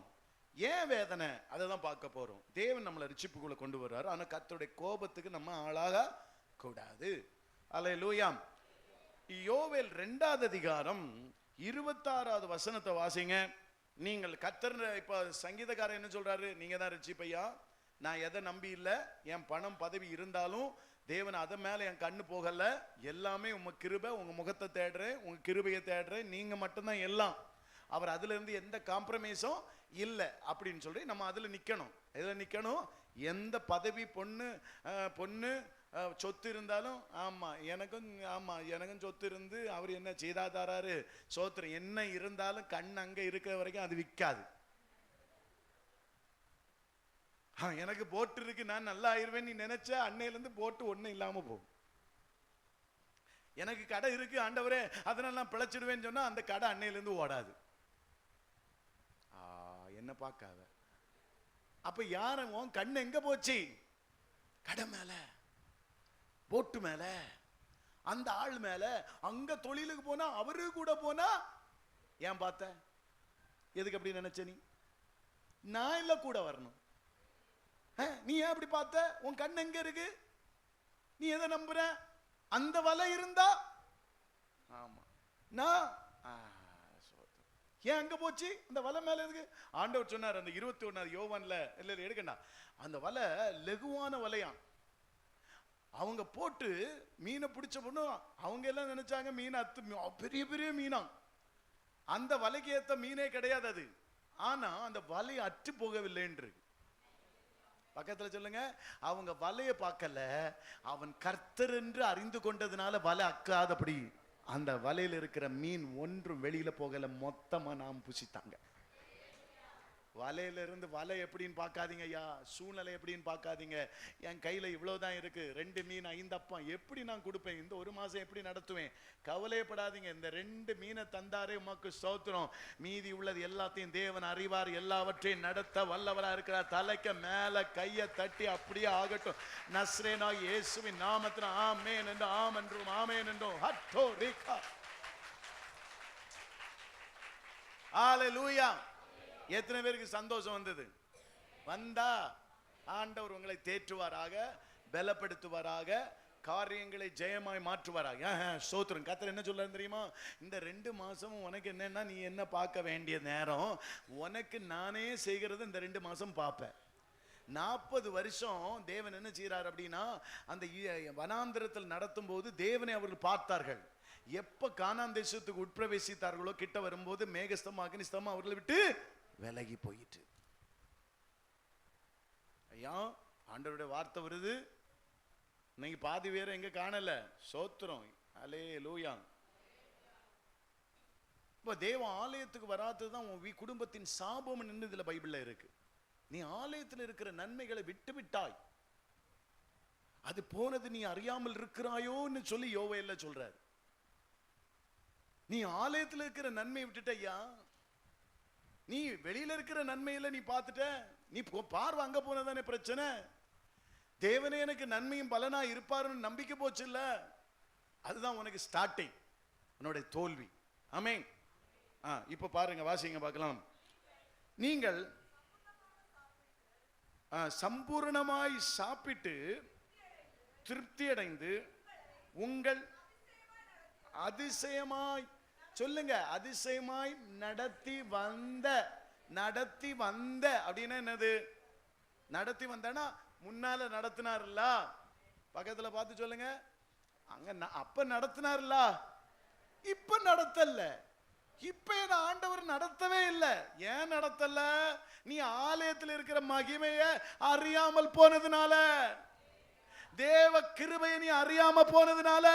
ஏன் வேதனை, அதை தான் பார்க்க போறோம். தேவன் நம்மளை ரட்சிப்புக்குள்ள கொண்டு வர்றாரு. ஆனா கர்த்தருடைய கோபத்துக்கு நம்ம ஆளாக கூடாது. அல்லேலூயா. யோவேல் 2வது அதிகாரம் 26வது வசனத்தை வாசிங்க. நீங்கள் கர்த்தர், இப்ப சங்கீதக்காரர் என்ன சொல்றாரு, நீங்க தான் ரட்சிப்பையா, நான் எதை நம்பி இல்லை, என் பணம் பதவி இருந்தாலும் தேவன் அதை மேல என் கண்ணு போகல, எல்லாமே உங்க கிருபை, உங்க முகத்தை தேடுறேன், உங்க கிருபையை தேடுறேன், நீங்க மட்டும்தான் எல்லாம். அவர் அதுல இருந்து எந்த காம்ப்ரமைஸும் இல்லை அப்படின்னு சொல்லி நம்ம அதுல நிக்கணும். எதுல நிக்கணும்? எந்த பதவி, பொண்ணு சொத்து இருந்தாலும், ஆமா எனக்கும் சொத்து இருந்து அவர் என்ன செய்தாதாராரு, சோத்திரம். என்ன இருந்தாலும் கண் அங்க இருக்கிற வரைக்கும் அது விற்காது. எனக்கு போட்டு இருக்கு, நான் நல்லா ஆயிருவேன் நீ நினைச்ச அன்னையில இருந்து போட்டு ஒண்ணு இல்லாம போகும். எனக்கு கடை இருக்கு ஆண்டவரே அதனால நான் பிழைச்சிடுவேன்னு சொன்னா அந்த கடை அன்னையில இருந்து ஓடாது. என்ன பார்க்காத. அப்ப யாரும் கண்ணு எங்க போச்சு? கடை மேல, போட்டு மேல, அந்த ஆள் மேல. அங்க தொழிலுக்கு போனா, அவரு கூட போனா ஏன் பார்த்த? எதுக்கு அப்படி நினைச்ச? நீ நான் இல்ல கூட வரணும். நீ ஏன் அப்படி பார்த்த? உன் கண் எங்க இருக்கு? நீ எதை நம்புற? அந்த வலை இருந்தா, ஆமா நான் ஏன் அங்க போச்சு? அந்த வலை மேல இருக்கு. ஆண்டவர் சொன்னார் அந்த 21 யோவான்ல, இல்ல எடுக்கண்டா, அந்த வலை லெகுவான வலையாம். அவங்க போட்டு மீனை பிடிச்ச பொண்ணு, அவங்க எல்லாம் நினைச்சாங்க மீன் பெரிய பெரிய மீனா. அந்த வலைக்கு ஏத்த மீனே கிடையாது அது. ஆனா அந்த வலை அற்று போகவில்லை என்று பக்கத்துல சொல்லுங்க. அவங்க வலைய பார்க்கல, அவன் கர்த்தர் என்று அறிந்து கொண்டதுனால வலை அக்காதபடி அந்த வலையில இருக்கிற மீன் ஒன்றும் வெளியில போகல, மொத்தமா நாம் புசித்தாங்க. வலையில இருந்து வலை எப்படின்னு பார்க்காதீங்க ஐயா, சூழ்நிலை எப்படின்னு பார்க்காதீங்க. என் கையில இவ்வளவுதான் இருக்கு, 2 மீன் 5 அப்பம், எப்படி நான் கொடுப்பேன்? இந்த 1 மாசம் எப்படி நடத்துவேன்? கவலைப்படாதீங்க. இந்த 2 மீனை தந்தாரே உமக்கு ஸ்தோத்திரம். மீதி உள்ளது எல்லாத்தையும் தேவன் அறிவார், எல்லாவற்றையும் நடத்த வல்லவரா இருக்கிறார். தலைக்கு மேல கையை தட்டி அப்படியே ஆகட்டும். நஸ்ரேனாய் இயேசுவின் நாமத்தில் ஆமென் என்று ஆம் என்றும் ஆமென் என்றும். ஹல்லேலூயா. ஹல்லேலூயா. எத்தனை பேருக்கு சந்தோஷம் வந்தது? வந்தா ஆண்டவர் உங்களை தேற்றுவாராக, பலப்படுத்துவாராக, காரியங்களை ஜெயமாய் மாற்றுவாராக. ஸ்தோத்திரம். கர்த்தர் என்ன சொல்றாரு தெரியுமா? இந்த 2 மாசமும் உனக்கு என்னன்னா, நீ என்ன பார்க்க வேண்டிய நேரம், உனக்கு நானே செய்கிறது இந்த 2 மாசம் பார்ப்பேன். 40 வருஷம் தேவன் என்ன செய்யறார் அப்படின்னா, அந்த வனாந்திரத்தில் நடத்தும் போது தேவனை அவர்கள் பார்த்தார்கள். எப்ப கானான் தேசத்துக்கு உட்பிரவேசித்தார்களோ, கிட்ட வரும்போது மேகஸ்தம் அக்னிஸ்தம் அவர்களை விட்டு விலகி போயிட்டு. ஐயா ஆண்டவருடைய வார்த்தை வருது. இன்னைக்கு பாதி பேரை எங்க காணல. சோத்திரம். அல்லேலூயா. இப்ப தேவ ஆலயத்துக்கு வராததுதான் உன் குடும்பத்தின் சாபம் என்று இதுல பைபிள்ல இருக்கு. நீ ஆலயத்தில் இருக்கிற நன்மைகளை விட்டு விட்டாய், அது போனது நீ அறியாமல் இருக்கிறாயோன்னு சொல்லி யோவேல்ல சொல்றாரு. நீ ஆலயத்தில் இருக்கிற நன்மையை விட்டுட்ட ஐயா. நீ வெளியில இருக்கிற நன்மையில நீ பார்த்துட்ட, நீ பார்வை அங்க போனதானே பிரச்சனை. தேவனே எனக்கு நன்மையும் பலனா இருப்பாருன்னு நம்பிக்கை போச்சு இல்ல, அதுதான் உனக்கு ஸ்டார்டிங், உன்னுடைய தோல்வி. ஆமென். இப்ப பாருங்க, வாசிங்க பார்க்கலாம். நீங்கள் சம்பூர்ணமாய் சாப்பிட்டு திருப்தி அடைந்து உங்கள் அதிசயமாய், சொல்லுங்க, அதிசயமாய் நடத்தி வந்த அப்படின்னா என்னது? நடத்தி வந்தனா முன்னால நடத்தினார்ல, பக்கத்துல பார்த்து சொல்லுங்க, அங்க அப்ப நடத்தினார்ல, இப்ப நடத்தல. இப்ப ஆண்டவர் நடத்தவே இல்லை. ஏன் நடத்தல? நீ ஆலயத்தில் இருக்கிற மகிமையை அறியாமல் போனதுனால. தேவ கிருபையை நீ அறியாம போனதுனால,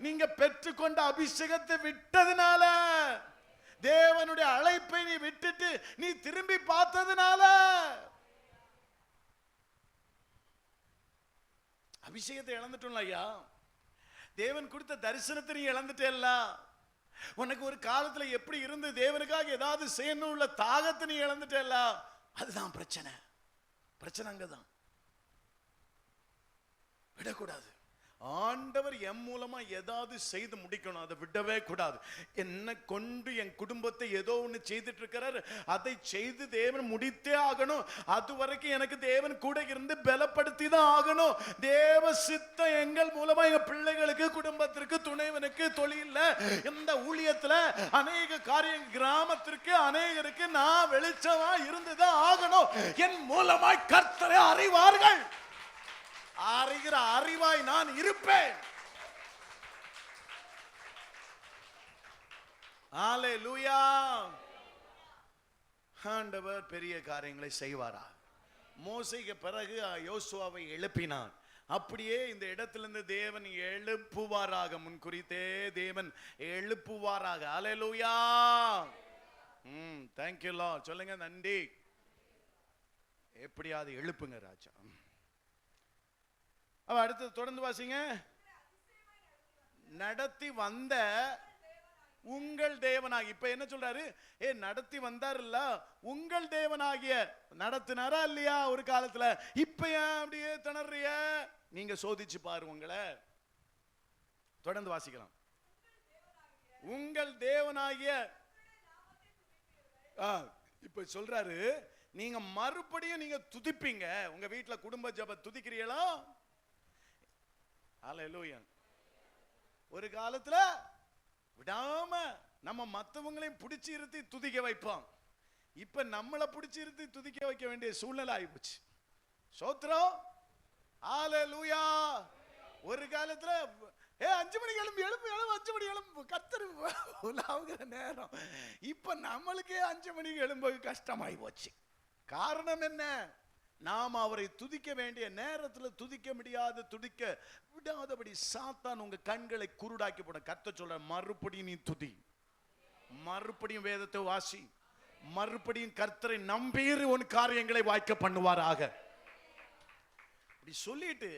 நீங்க பெற்றுக்கொண்ட அபிஷேகத்தை விட்டதுனால, தேவனுடைய அழைப்பை நீ விட்டுட்டு நீ திரும்பி பார்த்ததுனால, அபிஷேகத்தை இழந்துட்டோம்ல ஐயா. தேவன் கொடுத்த தரிசனத்தை நீ இழந்துட்டேல்ல. உனக்கு ஒரு காலத்துல எப்படி இருந்து தேவனுக்காக ஏதாவது செய்யணும் உள்ள தாகத்தை நீ இழந்துட்டேல்ல. அதுதான் பிரச்சனை. பிரச்சனை அங்கதான். விடக்கூடாது. ஆண்டவர் என் மூலமா ஏதாவது செய்து முடிக்கணும், அதை விடவே கூடாது. என்ன கொண்டு என் குடும்பத்தை ஏதோ ஒன்று செய்துட்டு இருக்கிறார், அதை செய்து தேவன் முடித்தே ஆகணும். அது வரைக்கும் எனக்கு தேவன் கூட இருந்து பலப்படுத்தி தான் ஆகணும். தேவ சித்தம் எங்கள் மூலமா எங்க பிள்ளைகளுக்கு, குடும்பத்திற்கு, துணைவனுக்கு, தொழில, இந்த ஊழியத்துல அநேக காரியம், கிராமத்திற்கு அநேகருக்கு நான் வெளிச்சமா இருந்துதான் ஆகணும். என் மூலமாய் கர்த்தரை அறிவார்கள். அறிகிற அறிவாய் நான் இருப்பேன். ஹல்லேலூயா. ஆண்டவர் பெரிய காரியங்களை செய்வாரா. மோசேக்கு பிறகு யோசுவாவை எழுப்பினார். அப்படியே இந்த இடத்திலிருந்து தேவன் எழுப்புவாராக, முன்குறித்தே தேவன் எழுப்புவாராக. ஹல்லேலூயா. Thank you lord. சொல்லுங்க நன்றி. எப்படியாவது எழுப்புங்க ராஜா. அடுத்து தொடர்ந்து வாசிங்க. நடத்தி வந்த உங்கள் தேவனாகிய, இப்ப என்ன சொல்றாரு? நடத்தி வந்தாருல்ல, உங்கள் தேவனாகிய. நடத்தினாரா இல்லையா ஒரு காலத்துல? இப்ப ஏன் அப்படியே திணறிய? நீங்க சோதிச்சு பாரு உங்களை. தொடர்ந்து வாசிக்கலாம். உங்கள் தேவனாகிய. இப்ப சொல்றாரு, நீங்க மறுபடியும் நீங்க துதிப்பீங்க. உங்க வீட்டுல குடும்ப ஜெப துதிக்கிறீங்களா? ஹல்லேலூயா. ஒரு காலத்துல விடாம நம்ம மற்றவங்களையும் பிடிச்சி இருத்தி துதிக்க வைப்போம். இப்ப நம்மளை பிடிச்சி இருத்தி துதிக்க வைக்க வேண்டிய சூழ்நிலை ஆயிப்போச்சு. சோத்ரம். ஹல்லேலூயா. ஒரு காலத்துல 5 மணிக்கு எழும்பு 5 மணி எழும்பு கர்த்தர் உலாவுகிற நேரம். இப்ப நம்மளுக்கே 5 மணிக்கு எழும்ப கஷ்டமாயி போச்சு. காரணம் என்ன? நாம் அவரை துதிக்க வேண்டிய நேரத்தில் துதிக்க முடியாது, துதிக்க விடாதபடி சாத்தான் உங்க கண்களை குருடாக்கி போட. கர்த்தர் சொல்ற, மறுபடியும் நீ துதி, மறுபடியும் வேதத்தை வாசி, மறுபடியும் கர்த்தரை நம்பீரு உன் காரியங்களை வாய்க்க பண்ணுவாராக. இப்படி சொல்லிட்டு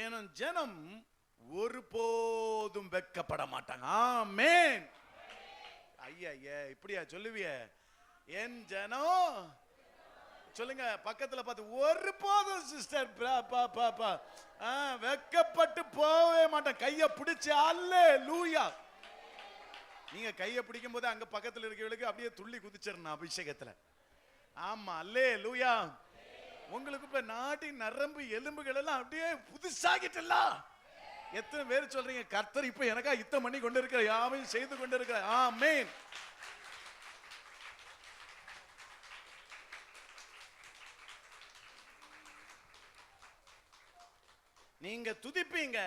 என் ஜனம் ஒருபோதும் வெட்கப்பட மாட்டாங்க. ஆமென். ஐயா இப்படியா சொல்லுவிய? என் ஜனம் சொல்லுங்க பக்கத்துல பார்த்து, ஒருபோதும் சிஸ்டர் வெக்கப்பட்டு போவே மாட்டேன். கைய பிடிச்சு அல்லேலூயா. நீங்க கைய பிடிக்கும் போது அங்க பக்கத்துல இருக்கிறவங்களுக்கு அப்படியே துள்ளி குதிச்சிடணும் அபிஷேகத்துல. ஆமா, அல்லேலூயா. உங்களுக்கு இப்ப நாட்டின் நரம்பு எலும்புகள் எல்லாம் அப்படியே புதுசாகிட்டல. எத்தனை பேர் சொல்றீங்க, கர்த்தர் இப்ப எனக்கா யுத்தம் பண்ணி கொண்டு இருக்கிற, யாவையும் செய்து கொண்டு இருக்கிற. ஆமென். நீங்க துதிப்பீங்க,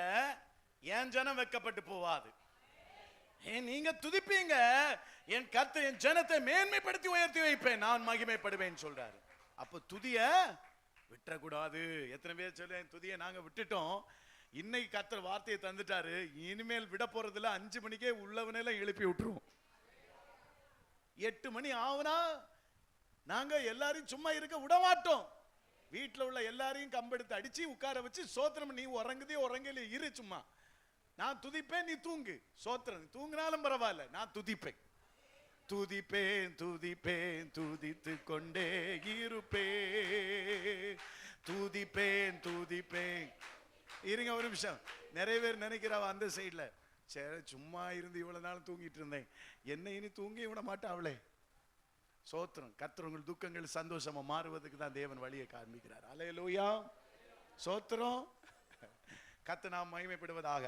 என் ஜனம் வெட்கப்பட்டு போவாது. நீங்க துதிப்பீங்க, என் கர்த்தர் என் ஜனத்தை மேன்மைப்படுத்தி உயர்த்தி வைப்பேன், நான் மகிமைப்படுவேன் சொல்றாரு. அப்ப துதிய விட்டுறக்கூடாது. எத்தனை பேர் சொல்ல, துதியை நாங்க விட்டுட்டோம், இன்னைக்கு கர்த்தர் வார்த்தையை தந்துட்டாரு, இனிமேல் விட போறதுல 5 மணிக்கே உள்ளவனெல்லாம் எழுப்பி விட்டுருவோம். 8 மணி ஆகுனா நாங்க எல்லாரையும் சும்மா இருக்க விட மாட்டோம். வீட்டில் உள்ள எல்லாரையும் கம்பெடுத்து அடிச்சு உட்கார வச்சு, சோத்திரம் நீ உறங்குதே உறங்கல இரு, சும்மா நான் துதிப்பேன், நீ தூங்கு. சோத்திரம் தூங்கினாலும் பரவாயில்ல, நான் துதிப்பேன். துதிப்பேன் துதிப்பேன் துதித்து கொண்டே இருப்பேன், துதிப்பேன் துதிப்பேன். இருங்க ஒரு நிமிஷம். நிறைய பேர் நினைக்கிறவ அந்த சைட்ல, சரி சும்மா இருந்து இவ்வளவு நாள் தூங்கிட்டு இருந்தேன், என்ன இனி தூங்கி விட மாட்டேன் அவளே. சோத்திரம். கர்த்தர் உங்கள் துக்கங்கள் சந்தோஷமா மாறுவதற்கு தான் தேவன் வழியை காண்பிக்கிறார். அல்லேலூயா. சோத்திரம். கர்த்தர் நாம் மகிமைப்படுவதாக.